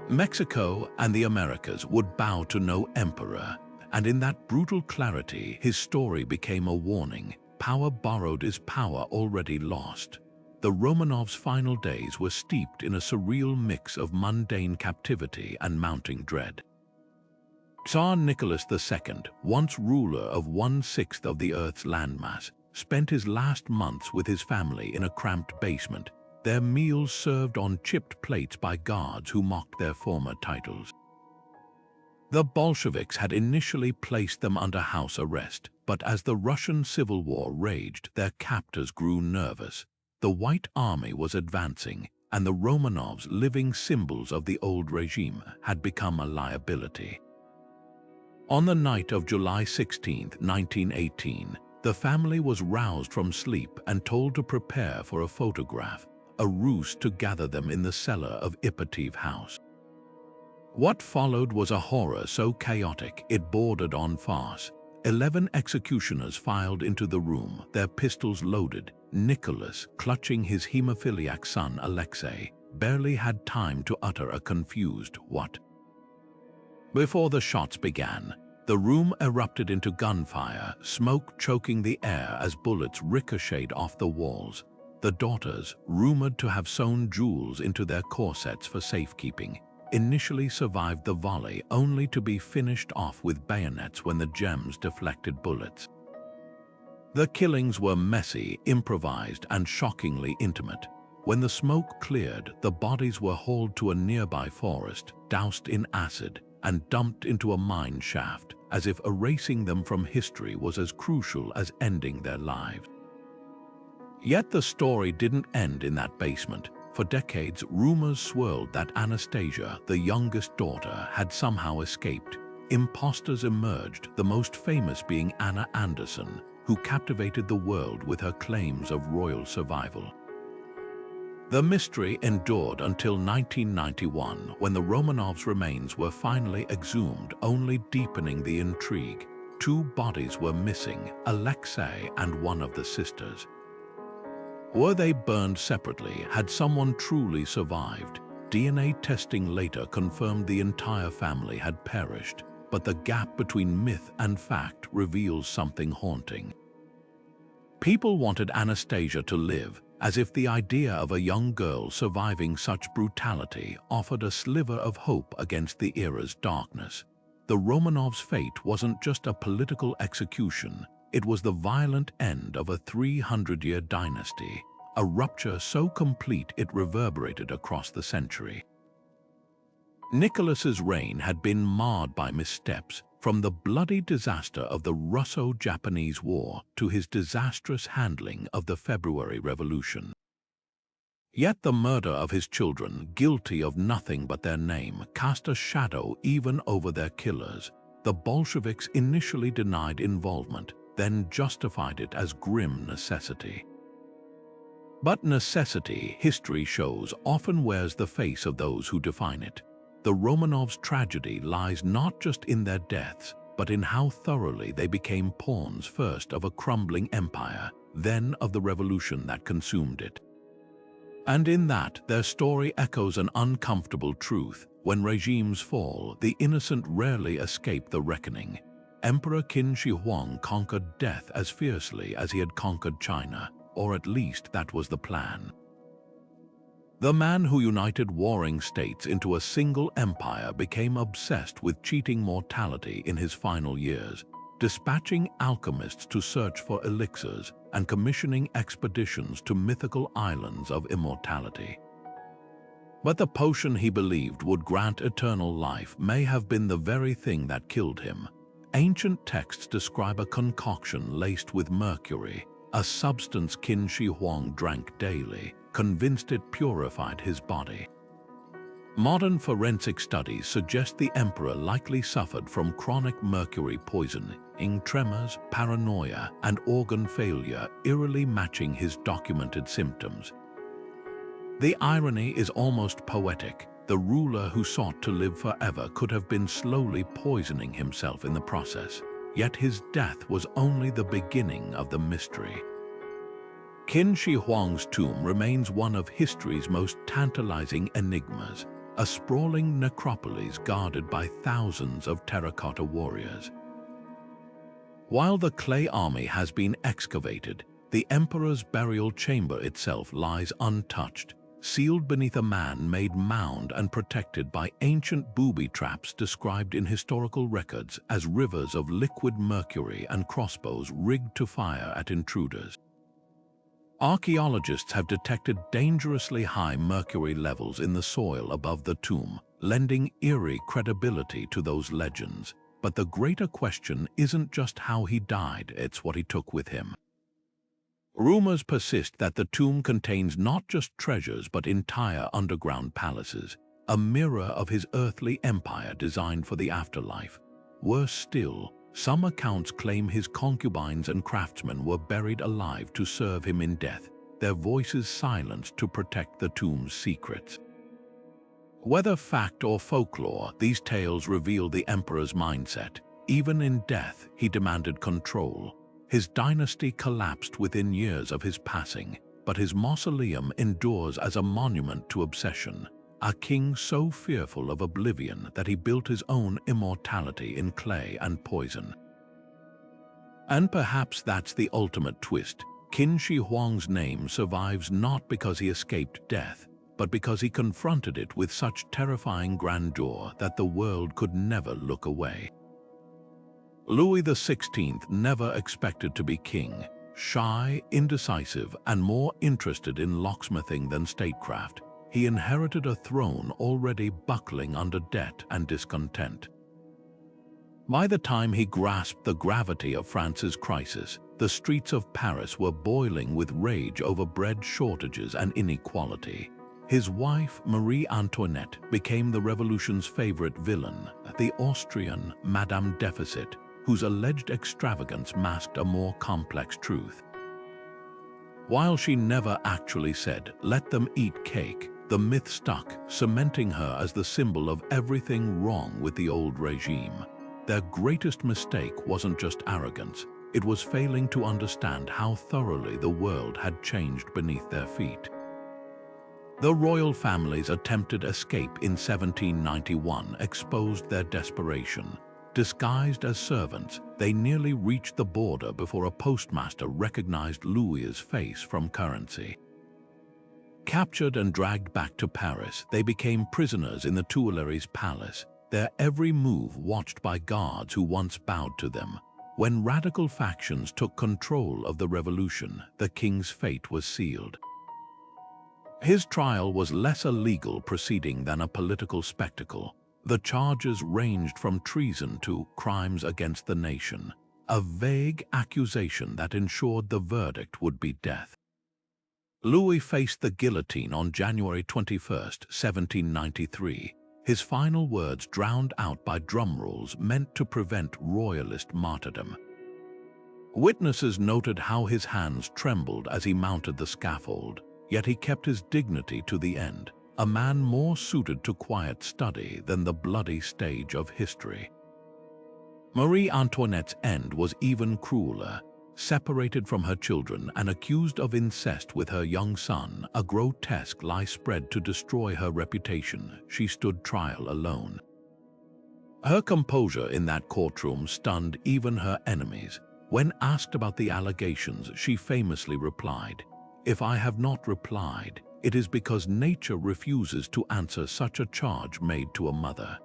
Mexico and the Americas would bow to no emperor, and in that brutal clarity, his story became a warning. Power borrowed is power already lost. the Romanovs' final days were steeped in a surreal mix of mundane captivity and mounting dread. Tsar Nicholas II, once ruler of 1/6 of the Earth's landmass, spent his last months with his family in a cramped basement, their meals served on chipped plates by guards who mocked their former titles. The Bolsheviks had initially placed them under house arrest, but as the Russian Civil War raged, their captors grew nervous. The White Army was advancing, and the Romanovs, living symbols of the old regime, had become a liability. On the night of July 16, 1918, the family was roused from sleep and told to prepare for a photograph, a ruse to gather them in the cellar of Ipatiev House. What followed was a horror so chaotic it bordered on farce. 11 executioners filed into the room, their pistols loaded. Nicholas, clutching his hemophiliac son Alexei, barely had time to utter a confused "what?" Before the shots began, the room erupted into gunfire, smoke choking the air as bullets ricocheted off the walls. The daughters, rumored to have sewn jewels into their corsets for safekeeping, initially survived the volley only to be finished off with bayonets when the gems deflected bullets. The killings were messy, improvised, and shockingly intimate. When the smoke cleared, the bodies were hauled to a nearby forest, doused in acid, and dumped into a mine shaft, as if erasing them from history was as crucial as ending their lives. Yet the story didn't end in that basement. For decades, rumors swirled that Anastasia, the youngest daughter, had somehow escaped. Imposters emerged, the most famous being Anna Anderson, who captivated the world with her claims of royal survival. The mystery endured until 1991, when the Romanovs' remains were finally exhumed, only deepening the intrigue. 2 bodies were missing, Alexei and one of the sisters. Were they burned separately? Had someone truly survived? DNA testing later confirmed the entire family had perished, but the gap between myth and fact reveals something haunting. People wanted Anastasia to live, as if the idea of a young girl surviving such brutality offered a sliver of hope against the era's darkness. The Romanovs' fate wasn't just a political execution, it was the violent end of a 300-year dynasty, a rupture so complete it reverberated across the century. Nicholas's reign had been marred by missteps, from the bloody disaster of the Russo-Japanese War to his disastrous handling of the February Revolution. Yet the murder of his children, guilty of nothing but their name, cast a shadow even over their killers. The Bolsheviks initially denied involvement, then justified it as grim necessity. But necessity, history shows, often wears the face of those who define it. The Romanovs' tragedy lies not just in their deaths, but in how thoroughly they became pawns, first of a crumbling empire, then of the revolution that consumed it. And in that, their story echoes an uncomfortable truth. When regimes fall, the innocent rarely escape the reckoning. Emperor Qin Shi Huang conquered death as fiercely as he had conquered China, or at least that was the plan. The man who united warring states into a single empire became obsessed with cheating mortality in his final years, dispatching alchemists to search for elixirs and commissioning expeditions to mythical islands of immortality. But the potion he believed would grant eternal life may have been the very thing that killed him. Ancient texts describe a concoction laced with mercury, a substance Qin Shi Huang drank daily, convinced it purified his body. Modern forensic studies suggest the emperor likely suffered from chronic mercury poisoning, tremors, paranoia, and organ failure, eerily matching his documented symptoms. The irony is almost poetic. The ruler who sought to live forever could have been slowly poisoning himself in the process, yet his death was only the beginning of the mystery. Qin Shi Huang's tomb remains one of history's most tantalizing enigmas, a sprawling necropolis guarded by thousands of terracotta warriors. While the clay army has been excavated, The emperor's burial chamber itself lies untouched, sealed beneath a man-made mound and protected by ancient booby traps described in historical records as rivers of liquid mercury and crossbows rigged to fire at intruders. Archaeologists have detected dangerously high mercury levels in the soil above the tomb, lending eerie credibility to those legends. But the greater question isn't just how he died, it's what he took with him. Rumors persist that the tomb contains not just treasures but entire underground palaces, a mirror of his earthly empire designed for the afterlife. Worse still, some accounts claim his concubines and craftsmen were buried alive to serve him in death, their voices silenced to protect the tomb's secrets. Whether fact or folklore, these tales reveal the emperor's mindset. Even in death, he demanded control. His dynasty collapsed within years of his passing, but his mausoleum endures as a monument to obsession, a king so fearful of oblivion that he built his own immortality in clay and poison. And perhaps that's the ultimate twist. Qin Shi Huang's name survives not because he escaped death, but because he confronted it with such terrifying grandeur that the world could never look away. Louis XVI never expected to be king, shy, indecisive, and more interested in locksmithing than statecraft. He inherited a throne already buckling under debt and discontent. By the time he grasped the gravity of France's crisis, the streets of Paris were boiling with rage over bread shortages and inequality. His wife, Marie Antoinette, became the revolution's favorite villain, the Austrian Madame Deficit, whose alleged extravagance masked a more complex truth. While she never actually said, "Let them eat cake," the myth stuck, cementing her as the symbol of everything wrong with the old regime. Their greatest mistake wasn't just arrogance, it was failing to understand how thoroughly the world had changed beneath their feet. The royal family's attempted escape in 1791 exposed their desperation. Disguised as servants, they nearly reached the border before a postmaster recognized Louis's face from currency. Captured and dragged back to Paris, they became prisoners in the Tuileries Palace, their every move watched by guards who once bowed to them. When radical factions took control of the revolution, the king's fate was sealed. His trial was less a legal proceeding than a political spectacle. The charges ranged from treason to crimes against the nation, a vague accusation that ensured the verdict would be death. Louis faced the guillotine on January 21, 1793, his final words drowned out by drum rolls meant to prevent royalist martyrdom. Witnesses noted how his hands trembled as he mounted the scaffold, yet he kept his dignity to the end. A man more suited to quiet study than the bloody stage of history. Marie Antoinette's end was even crueler. Separated from her children and accused of incest with her young son, a grotesque lie spread to destroy her reputation, she stood trial alone. Her composure in that courtroom stunned even her enemies. When asked about the allegations, she famously replied, "If I have not replied, it is because nature refuses to answer such a charge made to a mother."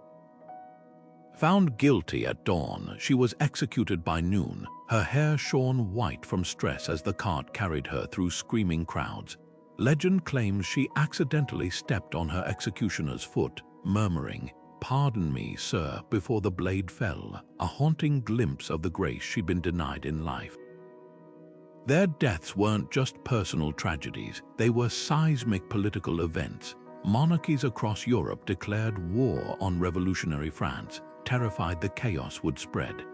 Found guilty at dawn, she was executed by noon, her hair shorn white from stress as the cart carried her through screaming crowds. Legend claims she accidentally stepped on her executioner's foot, murmuring, "Pardon me, sir," before the blade fell, a haunting glimpse of the grace she'd been denied in life. Their deaths weren't just personal tragedies, they were seismic political events. Monarchies across Europe declared war on revolutionary France, terrified the chaos would spread.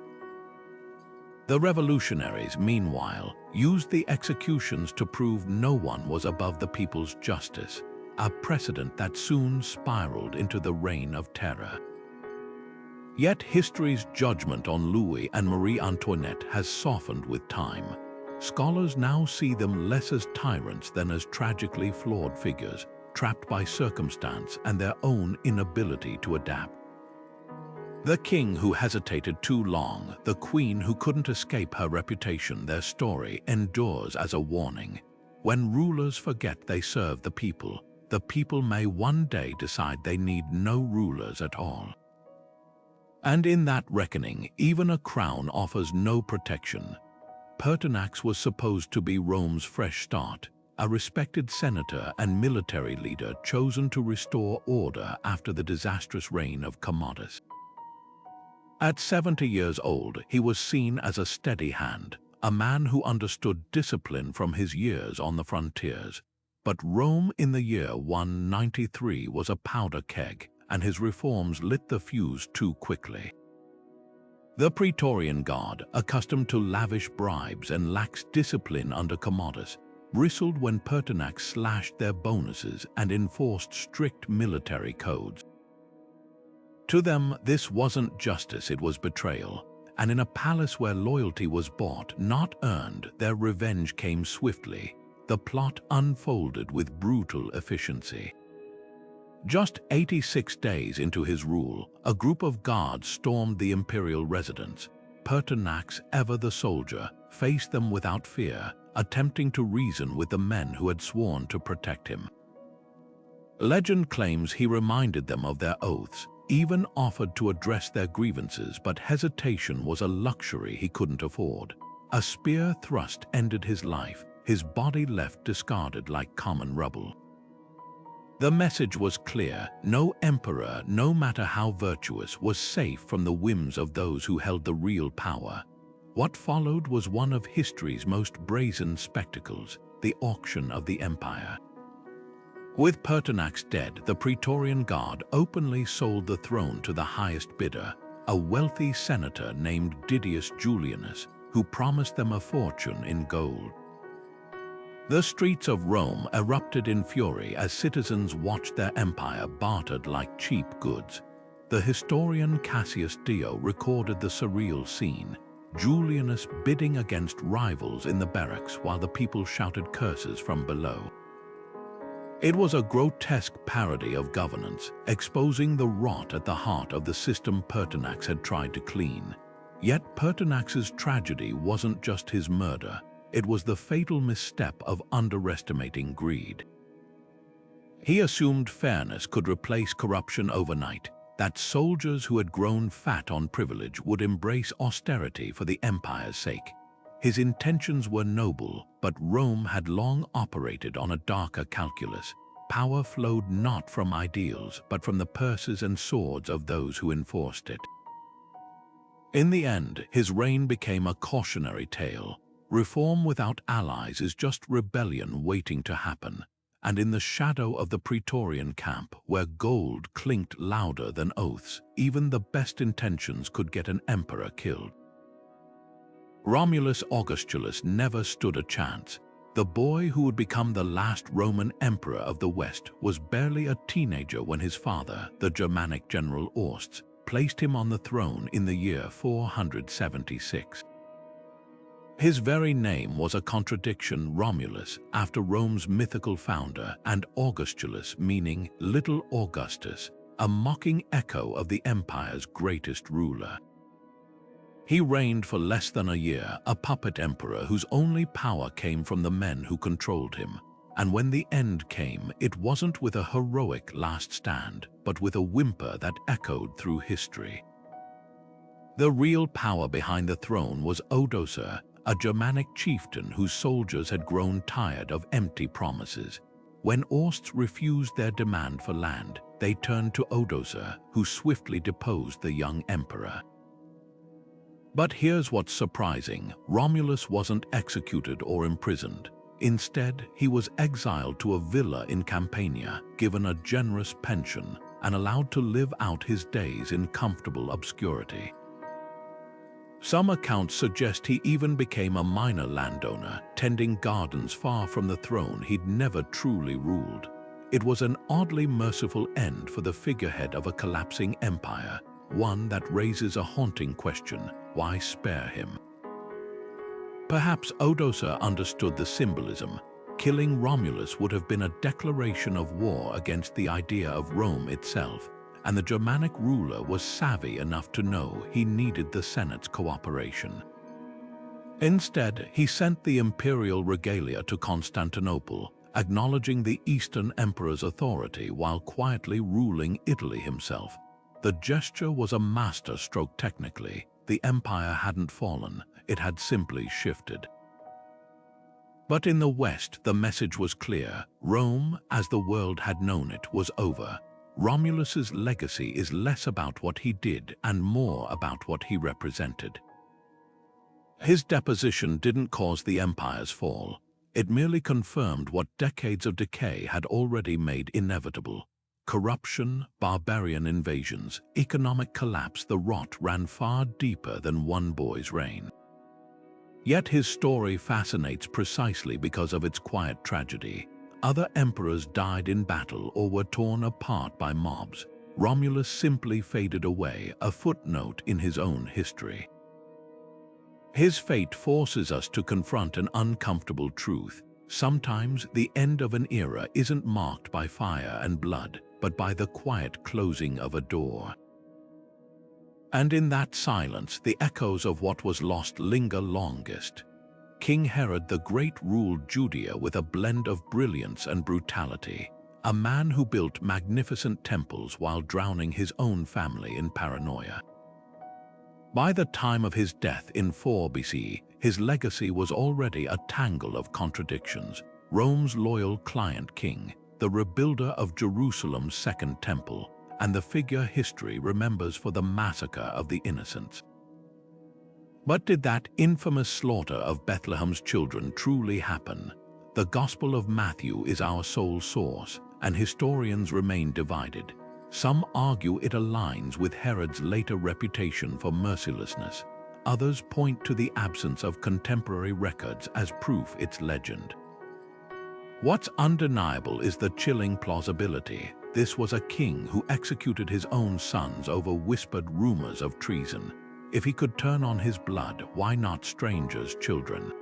The revolutionaries, meanwhile, used the executions to prove no one was above the people's justice, a precedent that soon spiraled into the reign of terror. Yet history's judgment on Louis and Marie Antoinette has softened with time. Scholars now see them less as tyrants than as tragically flawed figures, trapped by circumstance and their own inability to adapt. The king who hesitated too long, the queen who couldn't escape her reputation, their story endures as a warning. When rulers forget they serve the people may one day decide they need no rulers at all. And in that reckoning, even a crown offers no protection. Pertinax was supposed to be Rome's fresh start, a respected senator and military leader chosen to restore order after the disastrous reign of Commodus. At 70 years old, he was seen as a steady hand, a man who understood discipline from his years on the frontiers. But Rome in the year 193 was a powder keg, and his reforms lit the fuse too quickly. The Praetorian Guard, accustomed to lavish bribes and lax discipline under Commodus, bristled when Pertinax slashed their bonuses and enforced strict military codes. To them, this wasn't justice, it was betrayal, and in a palace where loyalty was bought, not earned, their revenge came swiftly. The plot unfolded with brutal efficiency. Just 86 days into his rule, a group of guards stormed the imperial residence. Pertinax, ever the soldier, faced them without fear, attempting to reason with the men who had sworn to protect him. Legend claims he reminded them of their oaths, even offered to address their grievances, but hesitation was a luxury he couldn't afford. A spear thrust ended his life, his body left discarded like common rubble. The message was clear: no emperor, no matter how virtuous, was safe from the whims of those who held the real power. What followed was one of history's most brazen spectacles, the auction of the empire. With Pertinax dead, the Praetorian Guard openly sold the throne to the highest bidder, a wealthy senator named Didius Julianus, who promised them a fortune in gold. The streets of Rome erupted in fury as citizens watched their empire bartered like cheap goods. The historian Cassius Dio recorded the surreal scene, Julianus bidding against rivals in the barracks while the people shouted curses from below. It was a grotesque parody of governance, exposing the rot at the heart of the system Pertinax had tried to clean. Yet Pertinax's tragedy wasn't just his murder, it was the fatal misstep of underestimating greed. He assumed fairness could replace corruption overnight, that soldiers who had grown fat on privilege would embrace austerity for the empire's sake. His intentions were noble, but Rome had long operated on a darker calculus. Power flowed not from ideals, but from the purses and swords of those who enforced it. In the end, his reign became a cautionary tale. Reform without allies is just rebellion waiting to happen. And in the shadow of the Praetorian camp, where gold clinked louder than oaths, even the best intentions could get an emperor killed. Romulus Augustulus never stood a chance. The boy who would become the last Roman emperor of the West was barely a teenager when his father, the Germanic general Orsts, placed him on the throne in the year 476. His very name was a contradiction, Romulus, after Rome's mythical founder, and Augustulus, meaning Little Augustus, a mocking echo of the empire's greatest ruler. He reigned for less than a year, a puppet emperor whose only power came from the men who controlled him. And when the end came, it wasn't with a heroic last stand, but with a whimper that echoed through history. The real power behind the throne was Odoacer, a Germanic chieftain whose soldiers had grown tired of empty promises. When Orsts refused their demand for land, they turned to Odoacer, who swiftly deposed the young emperor. But here's what's surprising: Romulus wasn't executed or imprisoned. Instead, he was exiled to a villa in Campania, given a generous pension, and allowed to live out his days in comfortable obscurity. Some accounts suggest he even became a minor landowner, tending gardens far from the throne he'd never truly ruled. It was an oddly merciful end for the figurehead of a collapsing empire, one that raises a haunting question: why spare him? Perhaps Odoacer understood the symbolism. Killing Romulus would have been a declaration of war against the idea of Rome itself, and the Germanic ruler was savvy enough to know he needed the Senate's cooperation. Instead, he sent the imperial regalia to Constantinople, acknowledging the Eastern Emperor's authority while quietly ruling Italy himself. The gesture was a masterstroke technically. The empire hadn't fallen, it had simply shifted. But in the West, the message was clear. Rome, as the world had known it, was over. Romulus's legacy is less about what he did and more about what he represented. His deposition didn't cause the empire's fall. It merely confirmed what decades of decay had already made inevitable. Corruption, barbarian invasions, economic collapse, the rot ran far deeper than one boy's reign. Yet his story fascinates precisely because of its quiet tragedy. Other emperors died in battle or were torn apart by mobs. Romulus simply faded away, a footnote in his own history. His fate forces us to confront an uncomfortable truth. Sometimes the end of an era isn't marked by fire and blood, but by the quiet closing of a door. And in that silence, the echoes of what was lost linger longest. King Herod the Great ruled Judea with a blend of brilliance and brutality, a man who built magnificent temples while drowning his own family in paranoia. By the time of his death in 4 BC, his legacy was already a tangle of contradictions. Rome's loyal client king, the rebuilder of Jerusalem's Second Temple, and the figure history remembers for the massacre of the innocents. But did that infamous slaughter of Bethlehem's children truly happen? The Gospel of Matthew is our sole source, and historians remain divided. Some argue it aligns with Herod's later reputation for mercilessness. Others point to the absence of contemporary records as proof it's legend. What's undeniable is the chilling plausibility. This was a king who executed his own sons over whispered rumors of treason. If he could turn on his blood, why not strangers' children?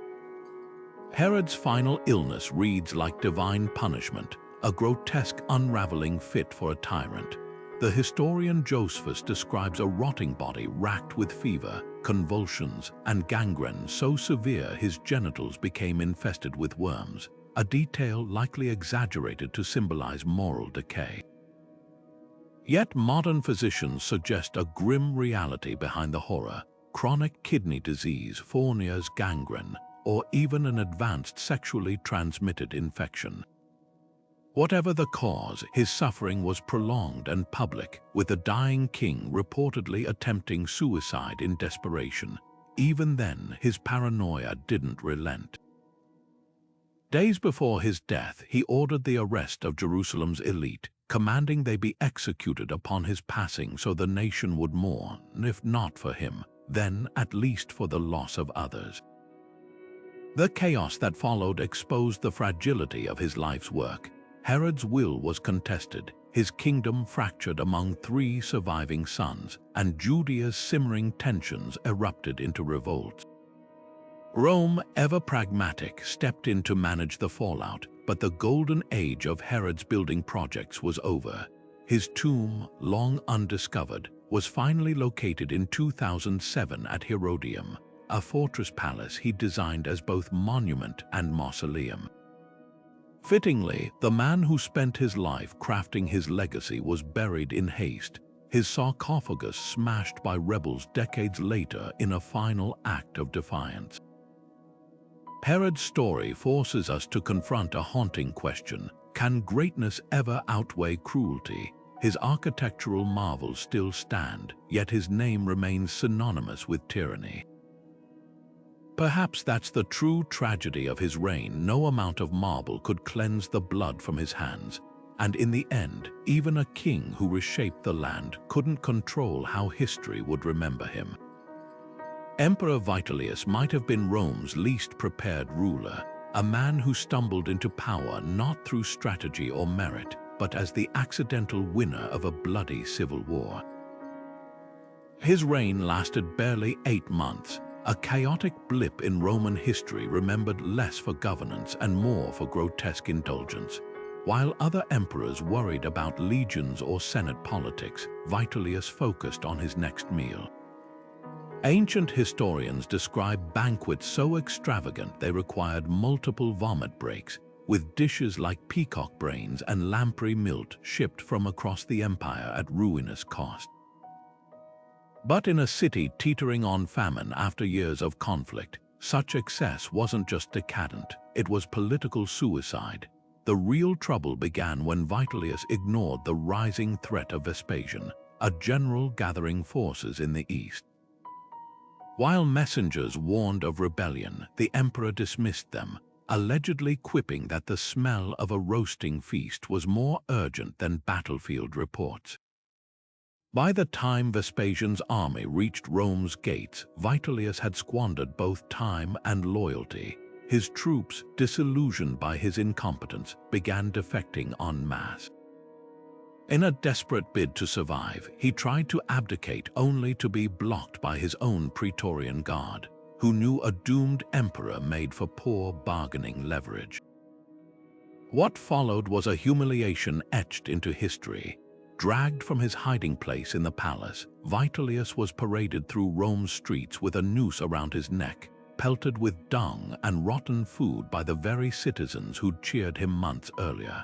Herod's final illness reads like divine punishment, a grotesque unraveling fit for a tyrant. The historian Josephus describes a rotting body racked with fever, convulsions, and gangrene so severe his genitals became infested with worms, a detail likely exaggerated to symbolize moral decay. Yet modern physicians suggest a grim reality behind the horror: chronic kidney disease, Fournier's gangrene, or even an advanced sexually transmitted infection. Whatever the cause, his suffering was prolonged and public, with the dying king reportedly attempting suicide in desperation. Even then, his paranoia didn't relent. Days before his death, he ordered the arrest of Jerusalem's elite, commanding they be executed upon his passing so the nation would mourn, if not for him, then at least for the loss of others. The chaos that followed exposed the fragility of his life's work. Herod's will was contested, his kingdom fractured among 3 surviving sons, and Judea's simmering tensions erupted into revolts. Rome, ever pragmatic, stepped in to manage the fallout, but the golden age of Herod's building projects was over. His tomb, long undiscovered, was finally located in 2007 at Herodium, a fortress palace he designed as both monument and mausoleum. Fittingly, the man who spent his life crafting his legacy was buried in haste, his sarcophagus smashed by rebels decades later in a final act of defiance. Herod's story forces us to confront a haunting question: can greatness ever outweigh cruelty? His architectural marvels still stand, yet his name remains synonymous with tyranny. Perhaps that's the true tragedy of his reign. No amount of marble could cleanse the blood from his hands, and in the end, even a king who reshaped the land couldn't control how history would remember him. Emperor Vitellius might have been Rome's least prepared ruler, a man who stumbled into power not through strategy or merit, but as the accidental winner of a bloody civil war. His reign lasted barely 8 months, a chaotic blip in Roman history remembered less for governance and more for grotesque indulgence. While other emperors worried about legions or senate politics, Vitellius focused on his next meal. Ancient historians describe banquets so extravagant they required multiple vomit breaks, with dishes like peacock brains and lamprey milt shipped from across the empire at ruinous cost. But in a city teetering on famine after years of conflict, such excess wasn't just decadent, it was political suicide. The real trouble began when Vitellius ignored the rising threat of Vespasian, a general gathering forces in the east. While messengers warned of rebellion, the emperor dismissed them, allegedly quipping that the smell of a roasting feast was more urgent than battlefield reports. By the time Vespasian's army reached Rome's gates, Vitellius had squandered both time and loyalty. His troops, disillusioned by his incompetence, began defecting en masse. In a desperate bid to survive, he tried to abdicate only to be blocked by his own Praetorian Guard, who knew a doomed emperor made for poor bargaining leverage. What followed was a humiliation etched into history. Dragged from his hiding place in the palace, Vitellius was paraded through Rome's streets with a noose around his neck, pelted with dung and rotten food by the very citizens who'd cheered him months earlier.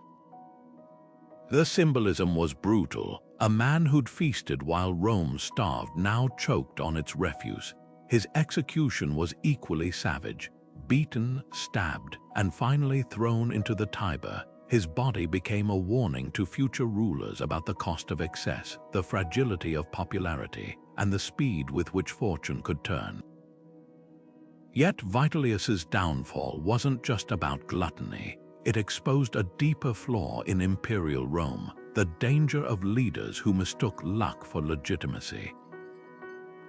The symbolism was brutal. A man who'd feasted while Rome starved now choked on its refuse. His execution was equally savage. Beaten, stabbed, and finally thrown into the Tiber, his body became a warning to future rulers about the cost of excess, the fragility of popularity, and the speed with which fortune could turn. Yet Vitellius's downfall wasn't just about gluttony. It exposed a deeper flaw in imperial Rome, the danger of leaders who mistook luck for legitimacy.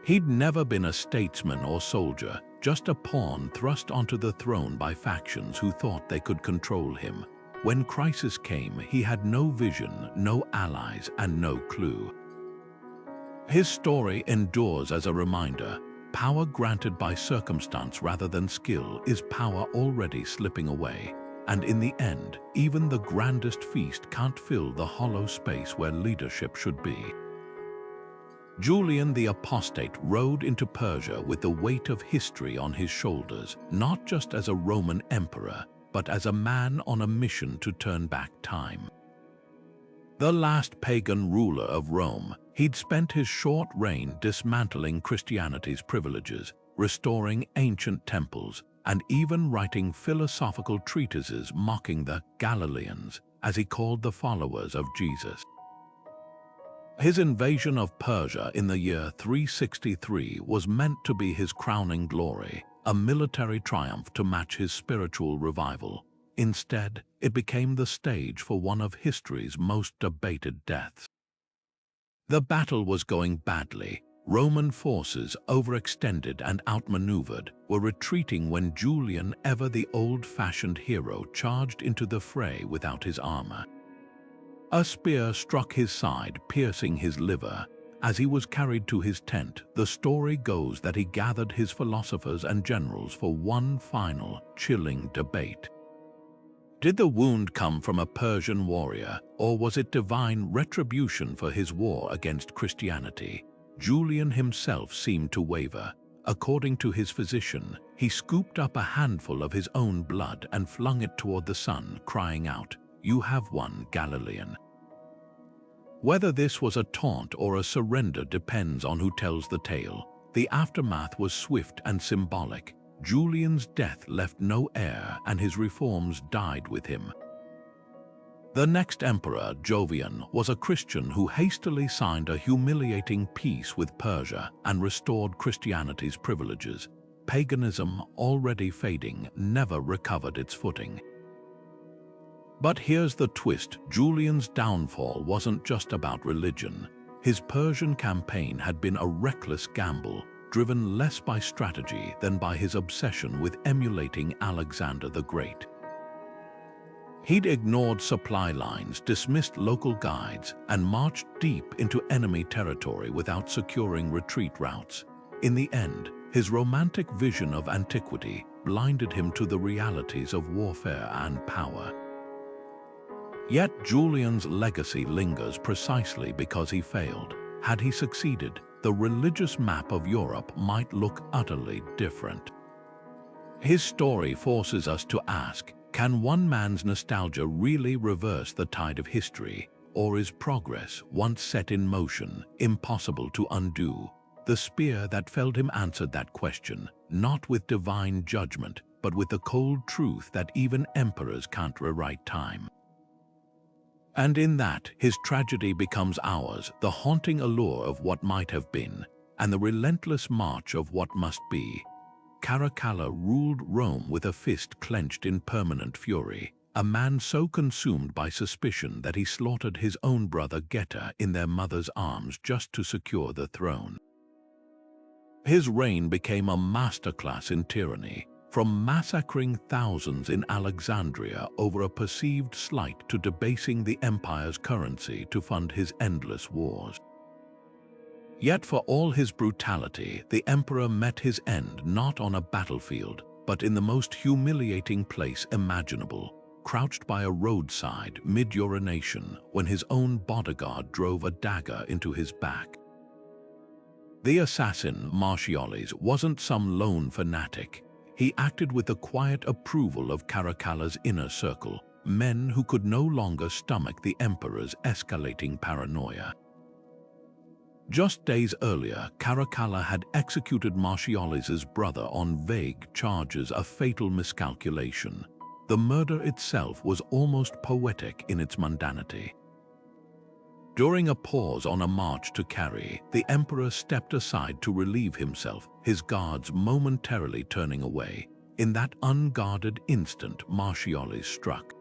He'd never been a statesman or soldier, just a pawn thrust onto the throne by factions who thought they could control him. When crisis came, he had no vision, no allies, and no clue. His story endures as a reminder. Power granted by circumstance rather than skill is power already slipping away. And in the end, even the grandest feast can't fill the hollow space where leadership should be. Julian the Apostate rode into Persia with the weight of history on his shoulders, not just as a Roman emperor, but as a man on a mission to turn back time. The last pagan ruler of Rome, he'd spent his short reign dismantling Christianity's privileges, restoring ancient temples, and even writing philosophical treatises mocking the Galileans, as he called the followers of Jesus. His invasion of Persia in the year 363 was meant to be his crowning glory, a military triumph to match his spiritual revival. Instead, it became the stage for one of history's most debated deaths. The battle was going badly. Roman forces, overextended and outmaneuvered, were retreating when Julian, ever the old-fashioned hero, charged into the fray without his armor. A spear struck his side, piercing his liver. As he was carried to his tent, the story goes that he gathered his philosophers and generals for one final, chilling debate. Did the wound come from a Persian warrior, or was it divine retribution for his war against Christianity? Julian himself seemed to waver. According to his physician, he scooped up a handful of his own blood and flung it toward the sun, crying out, "You have won, Galilean." Whether this was a taunt or a surrender depends on who tells the tale. The aftermath was swift and symbolic. Julian's death left no heir, and his reforms died with him. The next emperor, Jovian, was a Christian who hastily signed a humiliating peace with Persia and restored Christianity's privileges. Paganism, already fading, never recovered its footing. But here's the twist: Julian's downfall wasn't just about religion. His Persian campaign had been a reckless gamble, driven less by strategy than by his obsession with emulating Alexander the Great. He'd ignored supply lines, dismissed local guides, and marched deep into enemy territory without securing retreat routes. In the end, his romantic vision of antiquity blinded him to the realities of warfare and power. Yet Julian's legacy lingers precisely because he failed. Had he succeeded, the religious map of Europe might look utterly different. His story forces us to ask, can one man's nostalgia really reverse the tide of history, or is progress, once set in motion, impossible to undo? The spear that felled him answered that question, not with divine judgment, but with the cold truth that even emperors can't rewrite time. And in that, his tragedy becomes ours, the haunting allure of what might have been, and the relentless march of what must be. Caracalla ruled Rome with a fist clenched in permanent fury, a man so consumed by suspicion that he slaughtered his own brother Geta in their mother's arms just to secure the throne. His reign became a masterclass in tyranny, from massacring thousands in Alexandria over a perceived slight to debasing the empire's currency to fund his endless wars. Yet for all his brutality, the emperor met his end not on a battlefield, but in the most humiliating place imaginable, crouched by a roadside mid-urination when his own bodyguard drove a dagger into his back. The assassin, Martialis, wasn't some lone fanatic. He acted with the quiet approval of Caracalla's inner circle, men who could no longer stomach the emperor's escalating paranoia. Just days earlier, Caracalla had executed Martialis's brother on vague charges of fatal miscalculation. The murder itself was almost poetic in its mundanity. During a pause on a march to Carrhae, the emperor stepped aside to relieve himself, his guards momentarily turning away. In that unguarded instant, Martialis struck.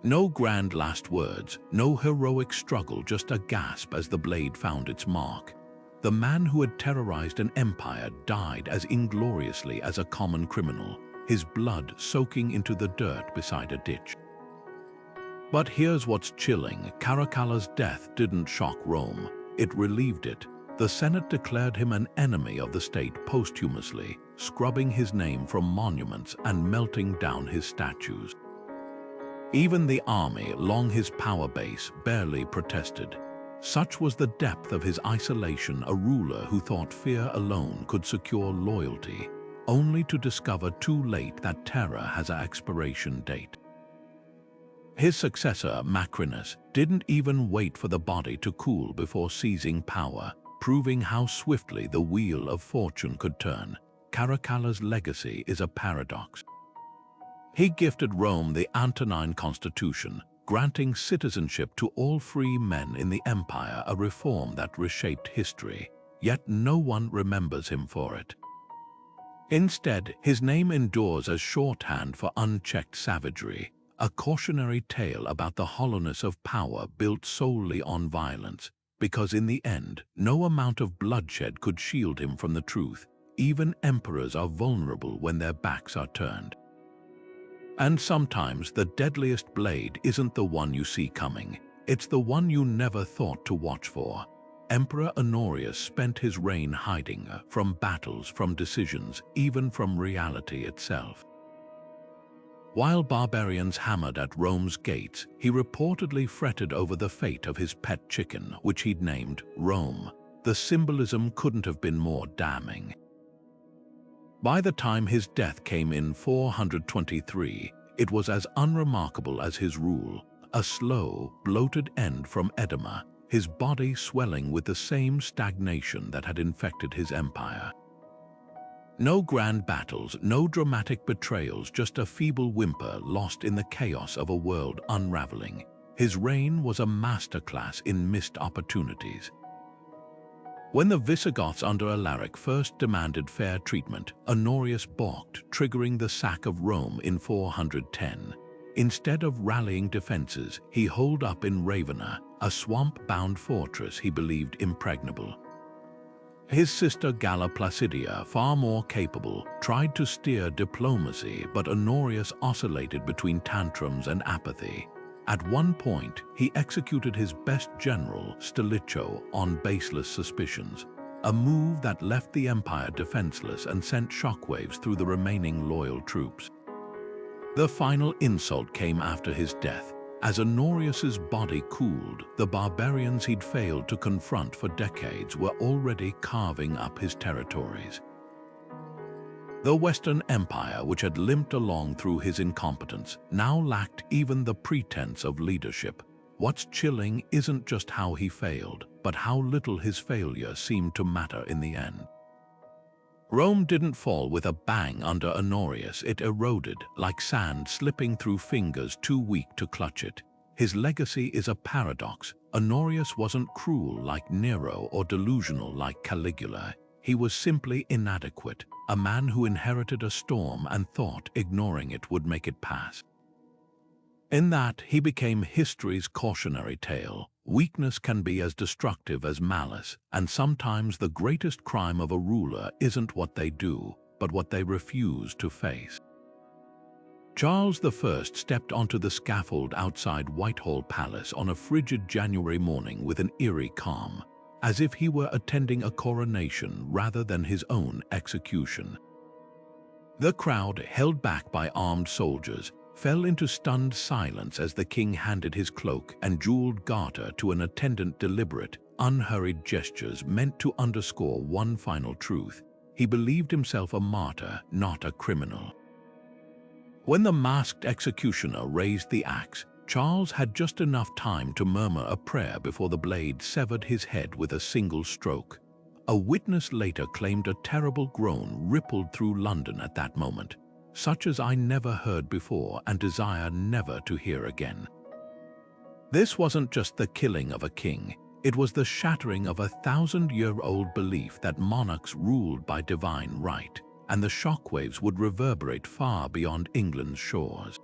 No grand last words, no heroic struggle, just a gasp as the blade found its mark. The man who had terrorized an empire died as ingloriously as a common criminal, his blood soaking into the dirt beside a ditch. But here's what's chilling. Caracalla's death didn't shock Rome. It relieved it. The Senate declared him an enemy of the state posthumously, scrubbing his name from monuments and melting down his statues. Even the army, long his power base, barely protested. Such was the depth of his isolation, a ruler who thought fear alone could secure loyalty, only to discover too late that terror has an expiration date. His successor, Macrinus, didn't even wait for the body to cool before seizing power, proving how swiftly the wheel of fortune could turn. Caracalla's legacy is a paradox. He gifted Rome the Antonine constitution, granting citizenship to all free men in the empire, a reform that reshaped history, yet no one remembers him for it. Instead, his name endures as shorthand for unchecked savagery, a cautionary tale about the hollowness of power built solely on violence, because in the end, no amount of bloodshed could shield him from the truth. Even emperors are vulnerable when their backs are turned. And sometimes the deadliest blade isn't the one you see coming, it's the one you never thought to watch for. Emperor Honorius spent his reign hiding from battles, from decisions, even from reality itself. While barbarians hammered at Rome's gates, he reportedly fretted over the fate of his pet chicken, which he'd named Rome. The symbolism couldn't have been more damning. By the time his death came in 423, it was as unremarkable as his rule, a slow, bloated end from edema, his body swelling with the same stagnation that had infected his empire. No grand battles, no dramatic betrayals, just a feeble whimper lost in the chaos of a world unraveling. His reign was a masterclass in missed opportunities. When the Visigoths under Alaric first demanded fair treatment, Honorius balked, triggering the sack of Rome in 410. Instead of rallying defenses, he holed up in Ravenna, a swamp-bound fortress he believed impregnable. His sister Galla Placidia, far more capable, tried to steer diplomacy, but Honorius oscillated between tantrums and apathy. At one point, he executed his best general, Stilicho, on baseless suspicions, a move that left the empire defenseless and sent shockwaves through the remaining loyal troops. The final insult came after his death. As Honorius's body cooled, the barbarians he'd failed to confront for decades were already carving up his territories. The Western Empire, which had limped along through his incompetence, now lacked even the pretense of leadership. What's chilling isn't just how he failed, but how little his failure seemed to matter in the end. Rome didn't fall with a bang under Honorius. It eroded, like sand slipping through fingers too weak to clutch it. His legacy is a paradox. Honorius wasn't cruel like Nero or delusional like Caligula. He was simply inadequate, a man who inherited a storm and thought ignoring it would make it pass. In that, he became history's cautionary tale. Weakness can be as destructive as malice, and sometimes the greatest crime of a ruler isn't what they do, but what they refuse to face. Charles I stepped onto the scaffold outside Whitehall Palace on a frigid January morning with an eerie calm, as if he were attending a coronation rather than his own execution. The crowd, held back by armed soldiers, fell into stunned silence as the king handed his cloak and jeweled garter to an attendant. Deliberate, unhurried gestures meant to underscore one final truth. He believed himself a martyr, not a criminal. When the masked executioner raised the axe, Charles had just enough time to murmur a prayer before the blade severed his head with a single stroke. A witness later claimed a terrible groan rippled through London at that moment, such as I never heard before and desire never to hear again. This wasn't just the killing of a king, it was the shattering of a 1,000-year-old belief that monarchs ruled by divine right, and the shockwaves would reverberate far beyond England's shores.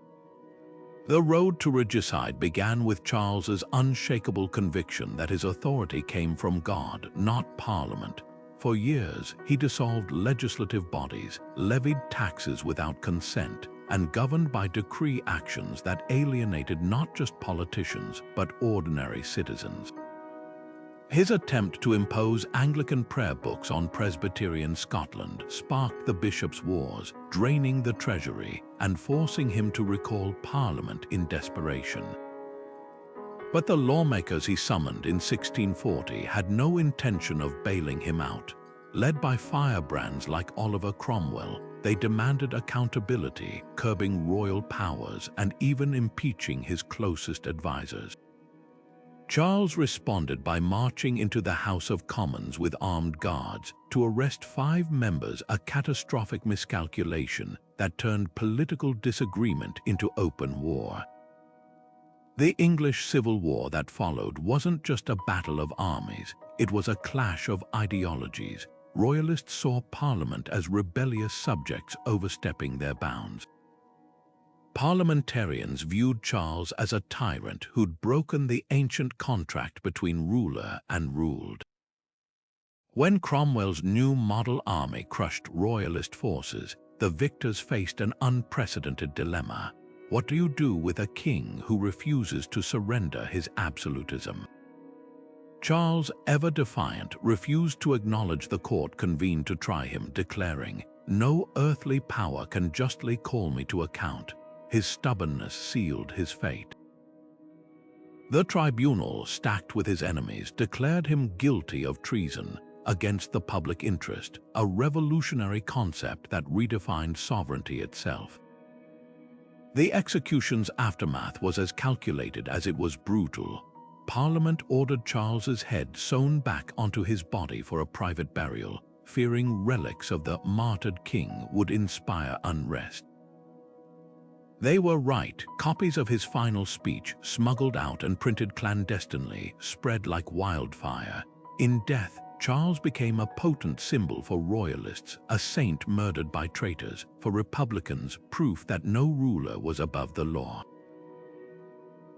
The road to regicide began with Charles's unshakable conviction that his authority came from God, not Parliament. For years, he dissolved legislative bodies, levied taxes without consent, and governed by decree actions that alienated not just politicians, but ordinary citizens. His attempt to impose Anglican prayer books on Presbyterian Scotland sparked the bishops' wars, draining the treasury and forcing him to recall Parliament in desperation. But the lawmakers he summoned in 1640 had no intention of bailing him out. Led by firebrands like Oliver Cromwell, they demanded accountability, curbing royal powers and even impeaching his closest advisors. Charles responded by marching into the House of Commons with armed guards to arrest 5 members, a catastrophic miscalculation that turned political disagreement into open war. The English Civil War that followed wasn't just a battle of armies, it was a clash of ideologies. Royalists saw Parliament as rebellious subjects overstepping their bounds. Parliamentarians viewed Charles as a tyrant who'd broken the ancient contract between ruler and ruled. When Cromwell's new model army crushed royalist forces, the victors faced an unprecedented dilemma. What do you do with a king who refuses to surrender his absolutism? Charles, ever defiant, refused to acknowledge the court convened to try him, declaring, "No earthly power can justly call me to account." His stubbornness sealed his fate. The tribunal, stacked with his enemies, declared him guilty of treason against the public interest, a revolutionary concept that redefined sovereignty itself. The execution's aftermath was as calculated as it was brutal. Parliament ordered Charles's head sewn back onto his body for a private burial, fearing relics of the martyred king would inspire unrest. They were right. Copies of his final speech, smuggled out and printed clandestinely, spread like wildfire. In death, Charles became a potent symbol for royalists, a saint murdered by traitors; for republicans, proof that no ruler was above the law.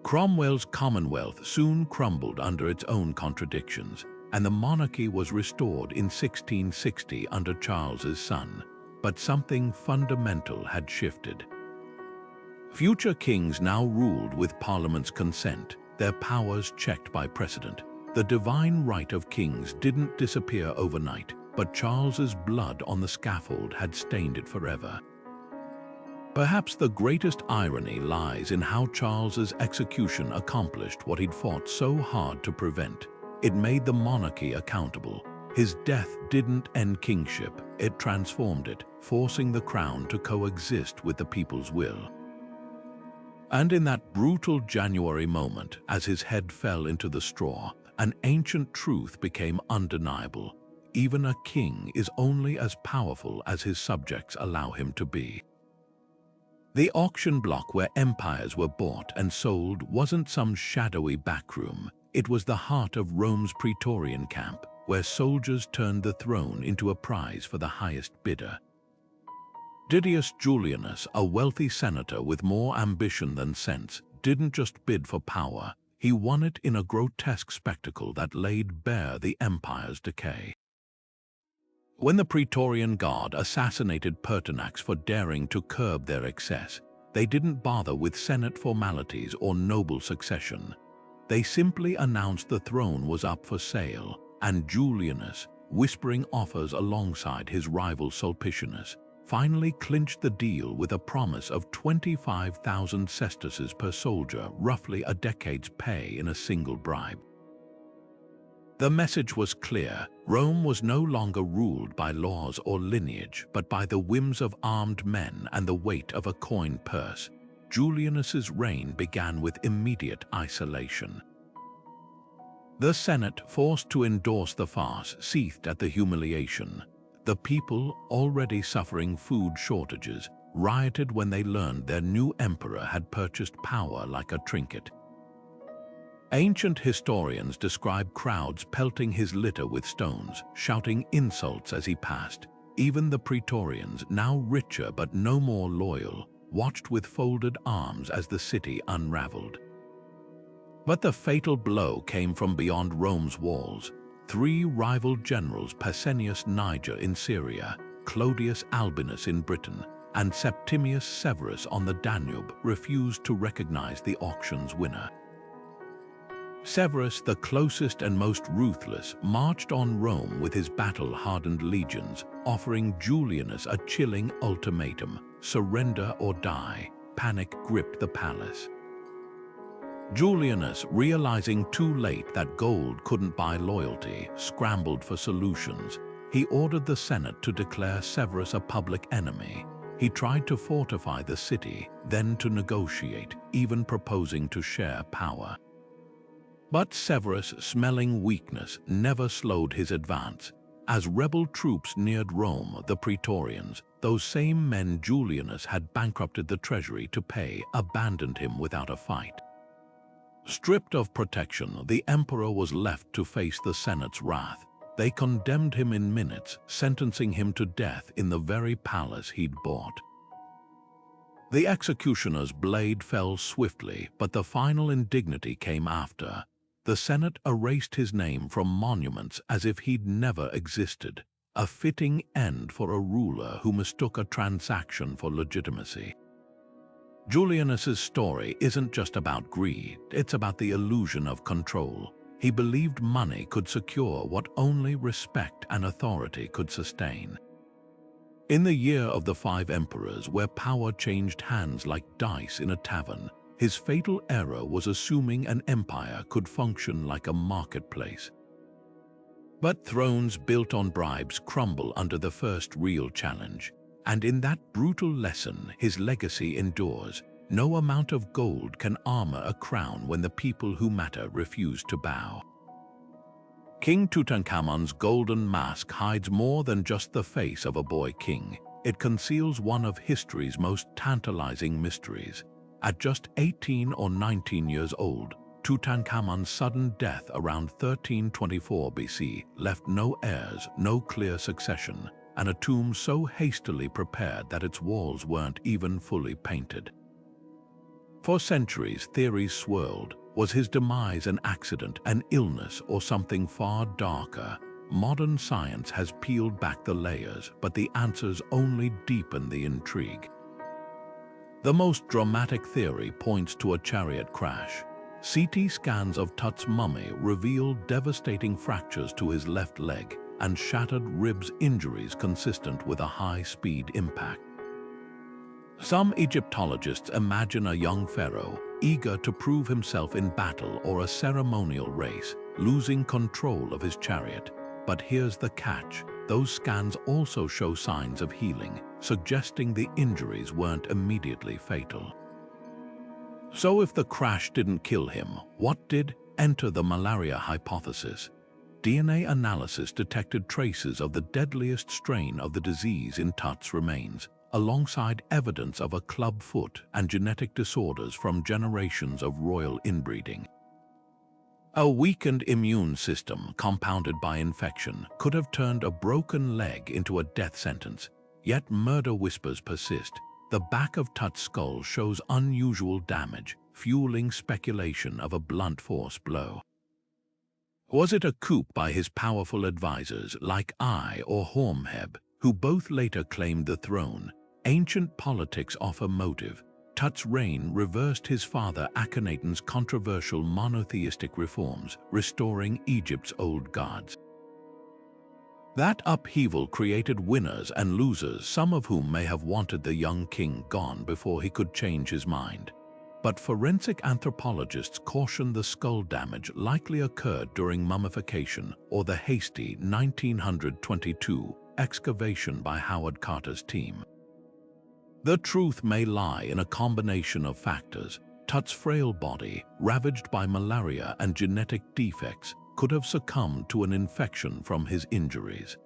Cromwell's Commonwealth soon crumbled under its own contradictions, and the monarchy was restored in 1660 under Charles's son. But something fundamental had shifted. Future kings now ruled with Parliament's consent, their powers checked by precedent. The divine right of kings didn't disappear overnight, but Charles's blood on the scaffold had stained it forever. Perhaps the greatest irony lies in how Charles's execution accomplished what he'd fought so hard to prevent. It made the monarchy accountable. His death didn't end kingship, it transformed it, forcing the crown to coexist with the people's will. And in that brutal January moment, as his head fell into the straw, an ancient truth became undeniable. Even a king is only as powerful as his subjects allow him to be. The auction block where empires were bought and sold wasn't some shadowy backroom. It was the heart of Rome's Praetorian camp, where soldiers turned the throne into a prize for the highest bidder. Didius Julianus, a wealthy senator with more ambition than sense, didn't just bid for power, he won it in a grotesque spectacle that laid bare the empire's decay. When the Praetorian Guard assassinated Pertinax for daring to curb their excess, they didn't bother with Senate formalities or noble succession. They simply announced the throne was up for sale, and Julianus, whispering offers alongside his rival Sulpicianus, finally clinched the deal with a promise of 25,000 sesterces per soldier, roughly a decade's pay in a single bribe. The message was clear. Rome was no longer ruled by laws or lineage, but by the whims of armed men and the weight of a coin purse. Julianus's reign began with immediate isolation. The Senate, forced to endorse the farce, seethed at the humiliation. The people, already suffering food shortages, rioted when they learned their new emperor had purchased power like a trinket. Ancient historians describe crowds pelting his litter with stones, shouting insults as he passed. Even the Praetorians, now richer but no more loyal, watched with folded arms as the city unraveled. But the fatal blow came from beyond Rome's walls. Three rival generals, Pescennius Niger in Syria, Claudius Albinus in Britain, and Septimius Severus on the Danube, refused to recognize the auction's winner. Severus, the closest and most ruthless, marched on Rome with his battle-hardened legions, offering Julianus a chilling ultimatum: surrender or die. Panic gripped the palace. Julianus, realizing too late that gold couldn't buy loyalty, scrambled for solutions. He ordered the Senate to declare Severus a public enemy. He tried to fortify the city, then to negotiate, even proposing to share power. But Severus, smelling weakness, never slowed his advance. As rebel troops neared Rome, the Praetorians, those same men Julianus had bankrupted the treasury to pay, abandoned him without a fight. Stripped of protection, the emperor was left to face the Senate's wrath. They condemned him in minutes, sentencing him to death in the very palace he'd bought. The executioner's blade fell swiftly, but the final indignity came after. The Senate erased his name from monuments as if he'd never existed, a fitting end for a ruler who mistook a transaction for legitimacy. Julianus's story isn't just about greed, it's about the illusion of control. He believed money could secure what only respect and authority could sustain. In the year of the 5 emperors, where power changed hands like dice in a tavern, his fatal error was assuming an empire could function like a marketplace. But thrones built on bribes crumble under the first real challenge, and in that brutal lesson his legacy endures. No amount of gold can armor a crown when the people who matter refuse to bow. King Tutankhamun's golden mask hides more than just the face of a boy king. It conceals one of history's most tantalizing mysteries. At just 18 or 19 years old, Tutankhamun's sudden death around 1324 BC left no heirs, no clear succession, and a tomb so hastily prepared that its walls weren't even fully painted. For centuries, theories swirled. Was his demise an accident, an illness, or something far darker? Modern science has peeled back the layers, but the answers only deepen the intrigue. The most dramatic theory points to a chariot crash. CT scans of Tut's mummy reveal devastating fractures to his left leg and shattered ribs, injuries consistent with a high-speed impact. Some Egyptologists imagine a young pharaoh, eager to prove himself in battle or a ceremonial race, losing control of his chariot. But here's the catch. Those scans also show signs of healing, suggesting the injuries weren't immediately fatal. So if the crash didn't kill him, what did? Enter the malaria hypothesis. DNA analysis detected traces of the deadliest strain of the disease in Tut's remains, alongside evidence of a club foot and genetic disorders from generations of royal inbreeding. A weakened immune system compounded by infection could have turned a broken leg into a death sentence, yet murder whispers persist. The back of Tut's skull shows unusual damage, fueling speculation of a blunt force blow. Was it a coup by his powerful advisors like Ai or Hormheb, who both later claimed the throne? Ancient politics offer motive. Tut's reign reversed his father Akhenaten's controversial monotheistic reforms, restoring Egypt's old gods. That upheaval created winners and losers, some of whom may have wanted the young king gone before he could change his mind. But forensic anthropologists caution the skull damage likely occurred during mummification or the hasty 1922 excavation by Howard Carter's team. The truth may lie in a combination of factors. Tut's frail body, ravaged by malaria and genetic defects, could have succumbed to an infection from his injuries.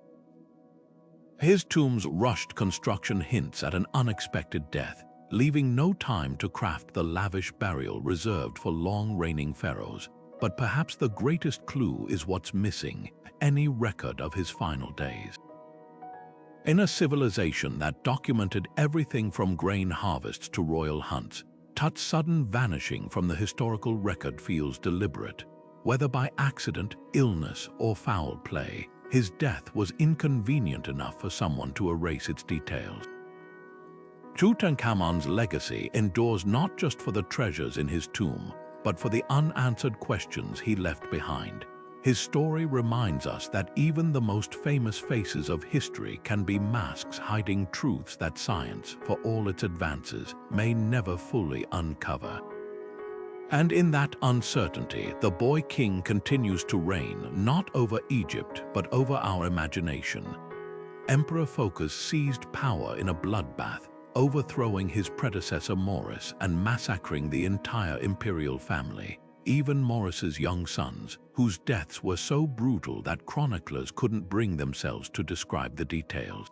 His tomb's rushed construction hints at an unexpected death, leaving no time to craft the lavish burial reserved for long-reigning pharaohs. But perhaps the greatest clue is what's missing: any record of his final days. In a civilization that documented everything from grain harvests to royal hunts, Tut's sudden vanishing from the historical record feels deliberate. Whether by accident, illness, or foul play, his death was inconvenient enough for someone to erase its details. Tutankhamun's legacy endures not just for the treasures in his tomb, but for the unanswered questions he left behind. His story reminds us that even the most famous faces of history can be masks hiding truths that science, for all its advances, may never fully uncover. And in that uncertainty, the boy king continues to reign not over Egypt, but over our imagination. Emperor Phocas seized power in a bloodbath, overthrowing his predecessor Maurice and massacring the entire imperial family, even Maurice's young sons, whose deaths were so brutal that chroniclers couldn't bring themselves to describe the details.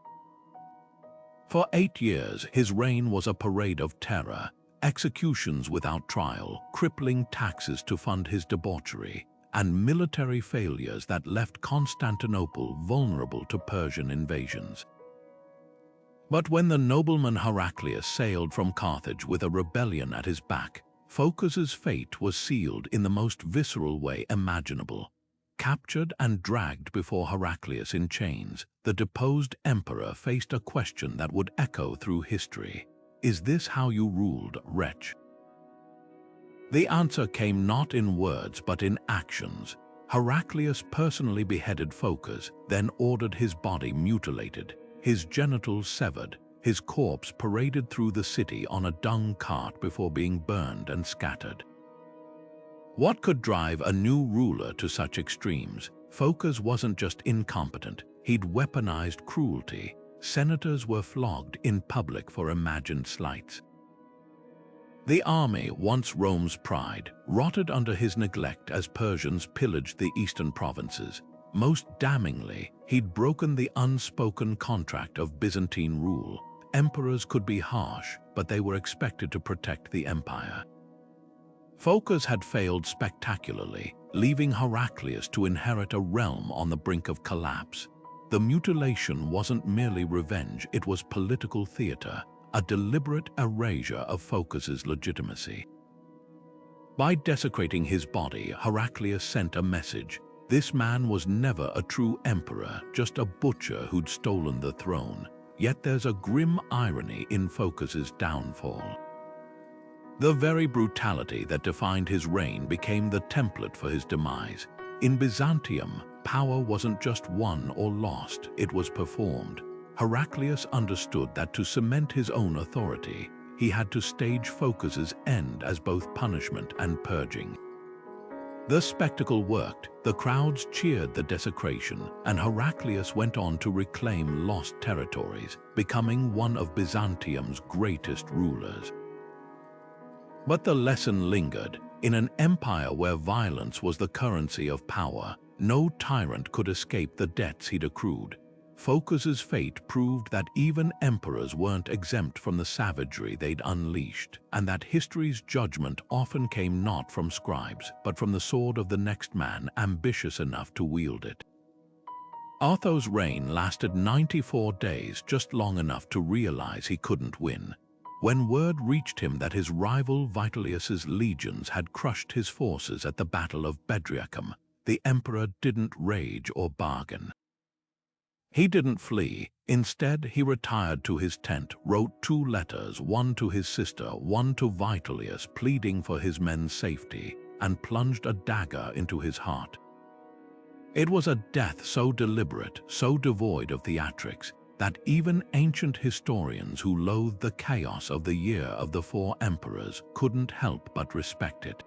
For 8 years, his reign was a parade of terror, executions without trial, crippling taxes to fund his debauchery, and military failures that left Constantinople vulnerable to Persian invasions. But when the nobleman Heraclius sailed from Carthage with a rebellion at his back, Phocas's fate was sealed in the most visceral way imaginable. Captured and dragged before Heraclius in chains, the deposed emperor faced a question that would echo through history. Is this how you ruled, wretch? The answer came not in words but in actions. Heraclius personally beheaded Phocas, then ordered his body mutilated, his genitals severed, his corpse paraded through the city on a dung cart before being burned and scattered. What could drive a new ruler to such extremes? Phocas wasn't just incompetent, he'd weaponized cruelty. Senators were flogged in public for imagined slights. The army, once Rome's pride, rotted under his neglect as Persians pillaged the eastern provinces. Most damningly, he'd broken the unspoken contract of Byzantine rule. Emperors could be harsh, but they were expected to protect the empire. Phocas had failed spectacularly, leaving Heraclius to inherit a realm on the brink of collapse. The mutilation wasn't merely revenge, it was political theater, a deliberate erasure of Phocas's legitimacy. By desecrating his body, Heraclius sent a message. This man was never a true emperor, just a butcher who'd stolen the throne. Yet there's a grim irony in Phocas's downfall. The very brutality that defined his reign became the template for his demise. In Byzantium, power wasn't just won or lost, it was performed. Heraclius understood that to cement his own authority, he had to stage Phocas's end as both punishment and purging. The spectacle worked, the crowds cheered the desecration, and Heraclius went on to reclaim lost territories, becoming one of Byzantium's greatest rulers. But the lesson lingered. In an empire where violence was the currency of power, no tyrant could escape the debts he'd accrued. Phocas's fate proved that even emperors weren't exempt from the savagery they'd unleashed, and that history's judgment often came not from scribes, but from the sword of the next man ambitious enough to wield it. Otho's reign lasted 94 days, just long enough to realize he couldn't win. When word reached him that his rival Vitellius's legions had crushed his forces at the Battle of Bedriacum, the emperor didn't rage or bargain. He didn't flee. Instead, he retired to his tent, wrote 2 letters, one to his sister, one to Vitellius, pleading for his men's safety, and plunged a dagger into his heart. It was a death so deliberate, so devoid of theatrics, that even ancient historians who loathed the chaos of the year of the 4 emperors couldn't help but respect it.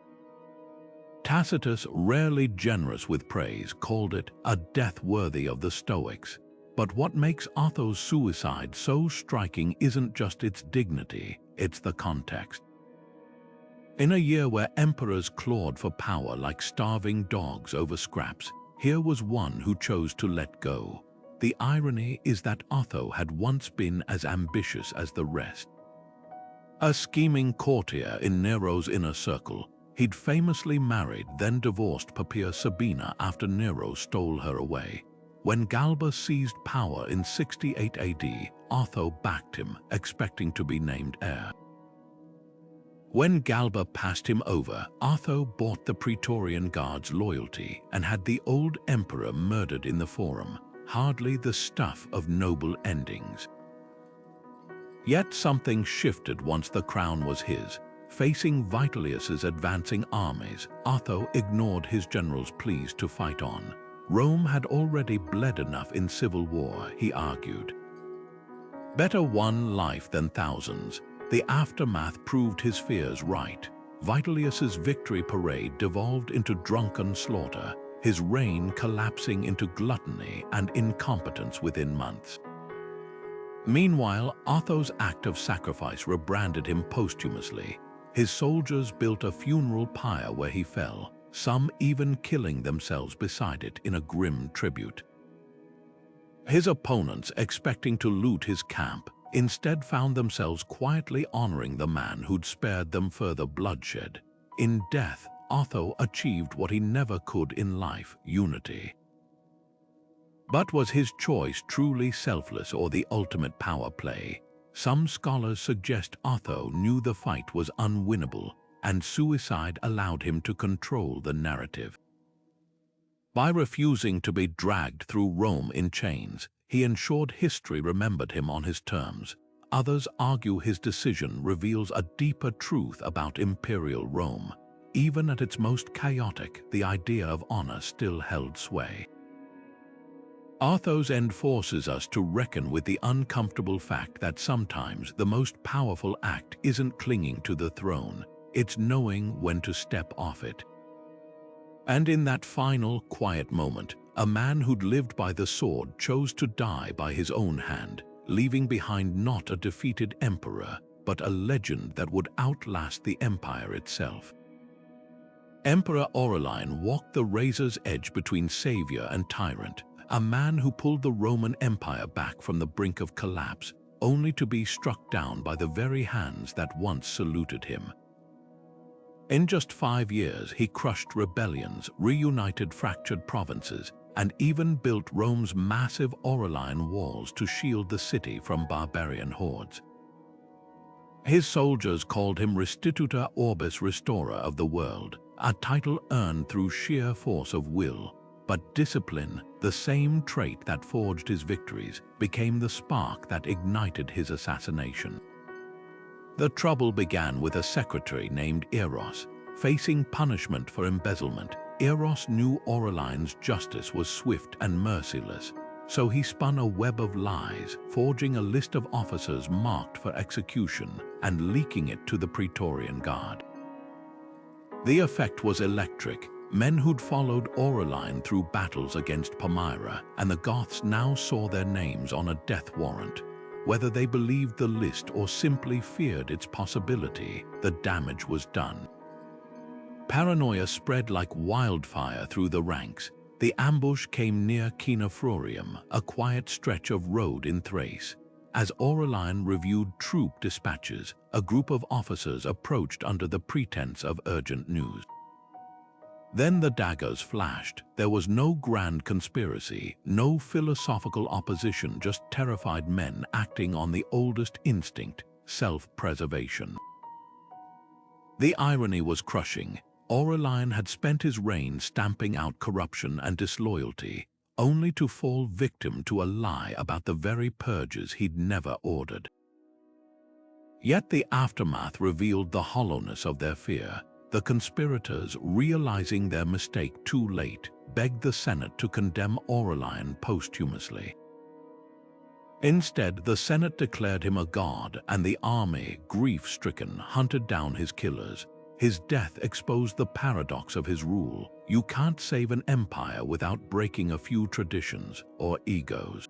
Tacitus, rarely generous with praise, called it a death worthy of the Stoics. But what makes Otho's suicide so striking isn't just its dignity, it's the context. In a year where emperors clawed for power like starving dogs over scraps, here was one who chose to let go. The irony is that Otho had once been as ambitious as the rest. A scheming courtier in Nero's inner circle, he'd famously married, then divorced Poppaea Sabina after Nero stole her away. When Galba seized power in 68 AD, Otho backed him, expecting to be named heir. When Galba passed him over, Otho bought the Praetorian Guard's loyalty and had the old emperor murdered in the Forum. Hardly the stuff of noble endings. Yet something shifted once the crown was his. Facing Vitellius's advancing armies, Otho ignored his generals' pleas to fight on. Rome had already bled enough in civil war, he argued. Better one life than thousands. The aftermath proved his fears right. Vitellius's victory parade devolved into drunken slaughter, his reign collapsing into gluttony and incompetence within months. Meanwhile, Otho's act of sacrifice rebranded him posthumously. His soldiers built a funeral pyre where he fell, some even killing themselves beside it in a grim tribute. His opponents, expecting to loot his camp, instead found themselves quietly honoring the man who'd spared them further bloodshed. In death, Otho achieved what he never could in life: unity. But was his choice truly selfless or the ultimate power play? Some scholars suggest Otho knew the fight was unwinnable, and suicide allowed him to control the narrative. By refusing to be dragged through Rome in chains, he ensured history remembered him on his terms. Others argue his decision reveals a deeper truth about imperial Rome. Even at its most chaotic, the idea of honor still held sway. Otho's end forces us to reckon with the uncomfortable fact that sometimes the most powerful act isn't clinging to the throne, it's knowing when to step off it. And in that final, quiet moment, a man who'd lived by the sword chose to die by his own hand, leaving behind not a defeated emperor, but a legend that would outlast the empire itself. Emperor Aurelian walked the razor's edge between savior and tyrant, a man who pulled the Roman Empire back from the brink of collapse, only to be struck down by the very hands that once saluted him. In just 5 years, he crushed rebellions, reunited fractured provinces, and even built Rome's massive Aurelian walls to shield the city from barbarian hordes. His soldiers called him Restituta Orbis, Restorer of the World, a title earned through sheer force of will. But discipline, the same trait that forged his victories, became the spark that ignited his assassination. The trouble began with a secretary named Eros. Facing punishment for embezzlement, Eros knew Aurelian's justice was swift and merciless, So he spun a web of lies, forging a list of officers marked for execution and leaking it to the Praetorian Guard. The effect was electric. Men who'd followed Aurelian through battles against Palmyra, and the Goths now saw their names on a death warrant. Whether they believed the list or simply feared its possibility, the damage was done. Paranoia spread like wildfire through the ranks. The ambush came near Cinefrorium, a quiet stretch of road in Thrace. As Aurelian reviewed troop dispatches, a group of officers approached under the pretense of urgent news. Then the daggers flashed. There was no grand conspiracy, no philosophical opposition, just terrified men acting on the oldest instinct, self-preservation. The irony was crushing. Aurelian had spent his reign stamping out corruption and disloyalty, only to fall victim to a lie about the very purges he'd never ordered. Yet the aftermath revealed the hollowness of their fear. The conspirators, realizing their mistake too late, begged the Senate to condemn Aurelian posthumously. Instead, the Senate declared him a god, and the army, grief-stricken, hunted down his killers. His death exposed the paradox of his rule. You can't save an empire without breaking a few traditions or egos.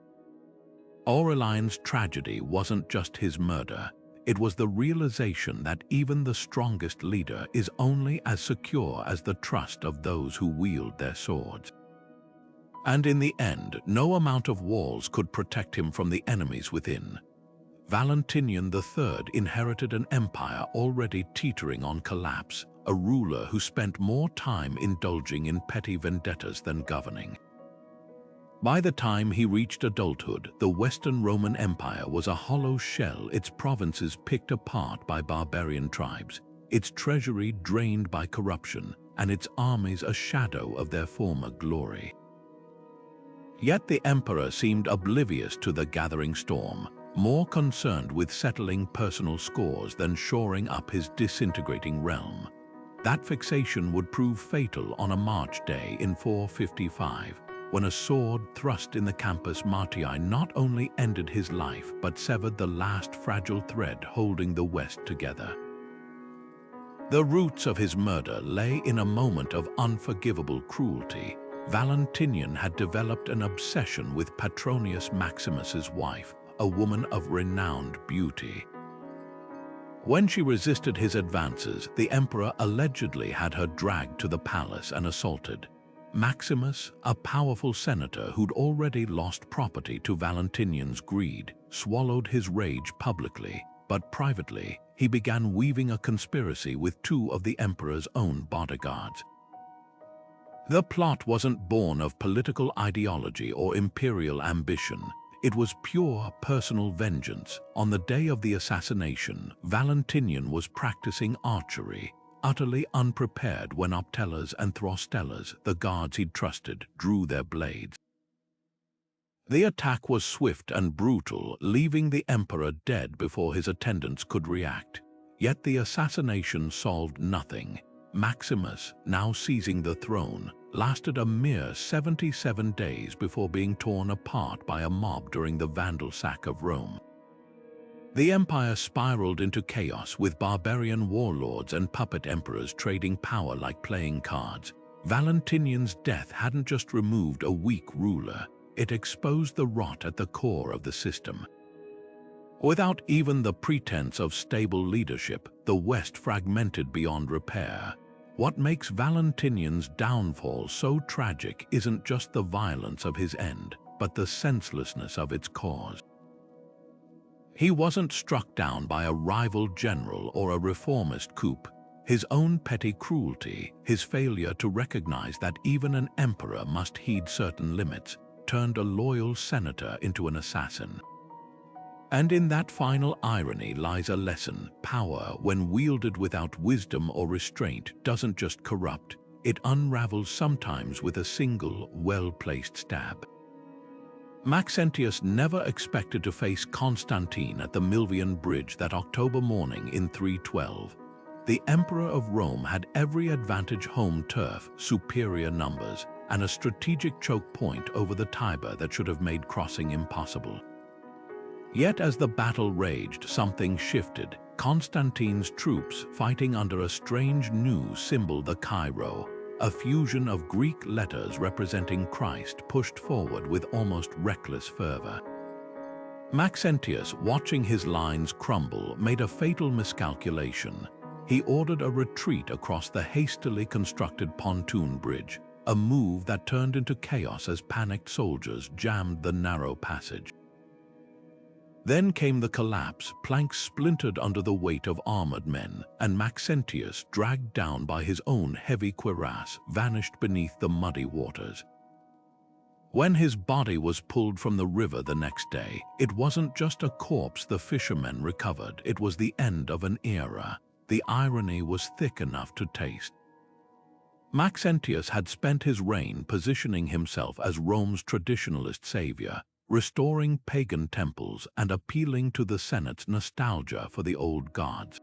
Aurelian's tragedy wasn't just his murder. It was the realization that even the strongest leader is only as secure as the trust of those who wield their swords. And in the end, no amount of walls could protect him from the enemies within. Valentinian III inherited an empire already teetering on collapse, a ruler who spent more time indulging in petty vendettas than governing. By the time he reached adulthood, the Western Roman Empire was a hollow shell, its provinces picked apart by barbarian tribes, its treasury drained by corruption, and its armies a shadow of their former glory. Yet the emperor seemed oblivious to the gathering storm, more concerned with settling personal scores than shoring up his disintegrating realm. That fixation would prove fatal on a March day in 455. When a sword thrust in the Campus Martii not only ended his life but severed the last fragile thread holding the West together. The roots of his murder lay in a moment of unforgivable cruelty. Valentinian had developed an obsession with Petronius Maximus's wife, a woman of renowned beauty. When she resisted his advances, the emperor allegedly had her dragged to the palace and assaulted. Maximus, a powerful senator who'd already lost property to Valentinian's greed, swallowed his rage publicly, but privately, he began weaving a conspiracy with two of the emperor's own bodyguards. The plot wasn't born of political ideology or imperial ambition. It was pure personal vengeance. On the day of the assassination, Valentinian was practicing archery, utterly unprepared when Optellas and Throstellas, the guards he'd trusted, drew their blades. The attack was swift and brutal, leaving the emperor dead before his attendants could react. Yet the assassination solved nothing. Maximus, now seizing the throne, lasted a mere 77 days before being torn apart by a mob during the Vandal sack of Rome. The empire spiraled into chaos, with barbarian warlords and puppet emperors trading power like playing cards. Valentinian's death hadn't just removed a weak ruler, it exposed the rot at the core of the system. Without even the pretense of stable leadership, the West fragmented beyond repair. What makes Valentinian's downfall so tragic isn't just the violence of his end, but the senselessness of its cause. He wasn't struck down by a rival general or a reformist coup. His own petty cruelty, his failure to recognize that even an emperor must heed certain limits, turned a loyal senator into an assassin. And in that final irony lies a lesson. Power, when wielded without wisdom or restraint, doesn't just corrupt, it unravels sometimes with a single, well-placed stab. Maxentius never expected to face Constantine at the Milvian Bridge that October morning in 312. The Emperor of Rome had every advantage: home turf, superior numbers, and a strategic choke point over the Tiber that should have made crossing impossible. Yet as the battle raged, something shifted. Constantine's troops, fighting under a strange new symbol, the Chi-Rho, a fusion of Greek letters representing Christ, pushed forward with almost reckless fervor. Maxentius, watching his lines crumble, made a fatal miscalculation. He ordered a retreat across the hastily constructed pontoon bridge, a move that turned into chaos as panicked soldiers jammed the narrow passage. Then came the collapse. Planks splintered under the weight of armored men, and Maxentius, dragged down by his own heavy cuirass, vanished beneath the muddy waters. When his body was pulled from the river the next day, it wasn't just a corpse the fishermen recovered, it was the end of an era. The irony was thick enough to taste. Maxentius had spent his reign positioning himself as Rome's traditionalist savior, restoring pagan temples and appealing to the Senate's nostalgia for the old gods.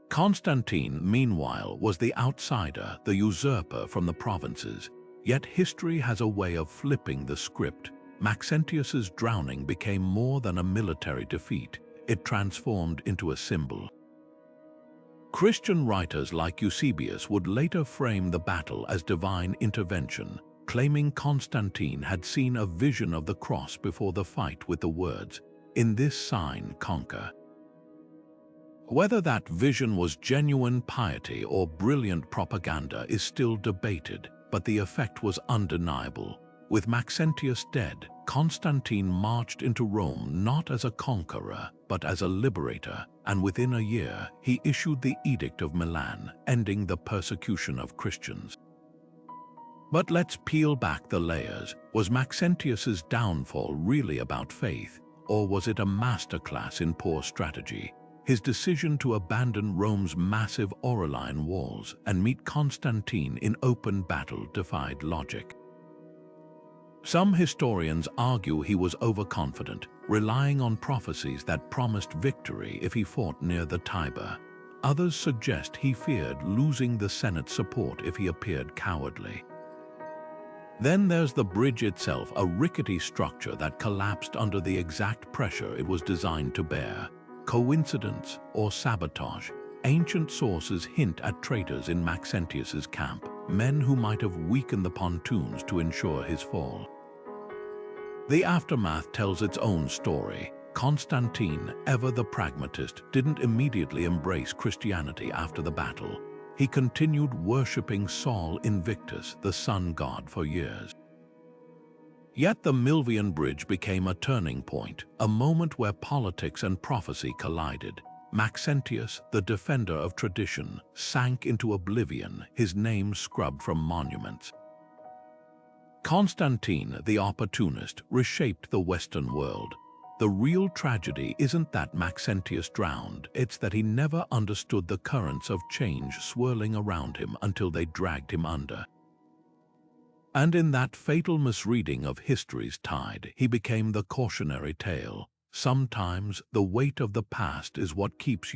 Constantine, meanwhile, was the outsider, the usurper from the provinces. Yet history has a way of flipping the script. Maxentius's drowning became more than a military defeat. It transformed into a symbol. Christian writers like Eusebius would later frame the battle as divine intervention, claiming Constantine had seen a vision of the cross before the fight with the words, "In this sign conquer." Whether that vision was genuine piety or brilliant propaganda is still debated, but the effect was undeniable. With Maxentius dead, Constantine marched into Rome not as a conqueror, but as a liberator, and within a year he issued the Edict of Milan, ending the persecution of Christians. But let's peel back the layers. Was Maxentius's downfall really about faith, or was it a masterclass in poor strategy? His decision to abandon Rome's massive Aurelian walls and meet Constantine in open battle defied logic. Some historians argue he was overconfident, relying on prophecies that promised victory if he fought near the Tiber. Others suggest he feared losing the Senate's support if he appeared cowardly. Then there's the bridge itself, a rickety structure that collapsed under the exact pressure it was designed to bear. Coincidence or sabotage? Ancient sources hint at traitors in Maxentius's camp, men who might have weakened the pontoons to ensure his fall. The aftermath tells its own story. Constantine, ever the pragmatist, didn't immediately embrace Christianity after the battle. He continued worshipping Sol Invictus, the sun god, for years. Yet the Milvian Bridge became a turning point, a moment where politics and prophecy collided. Maxentius, the defender of tradition, sank into oblivion, his name scrubbed from monuments. Constantine, the opportunist, reshaped the Western world. The real tragedy isn't that Maxentius drowned, it's that he never understood the currents of change swirling around him until they dragged him under. And in that fatal misreading of history's tide, he became the cautionary tale. Sometimes the weight of the past is what keeps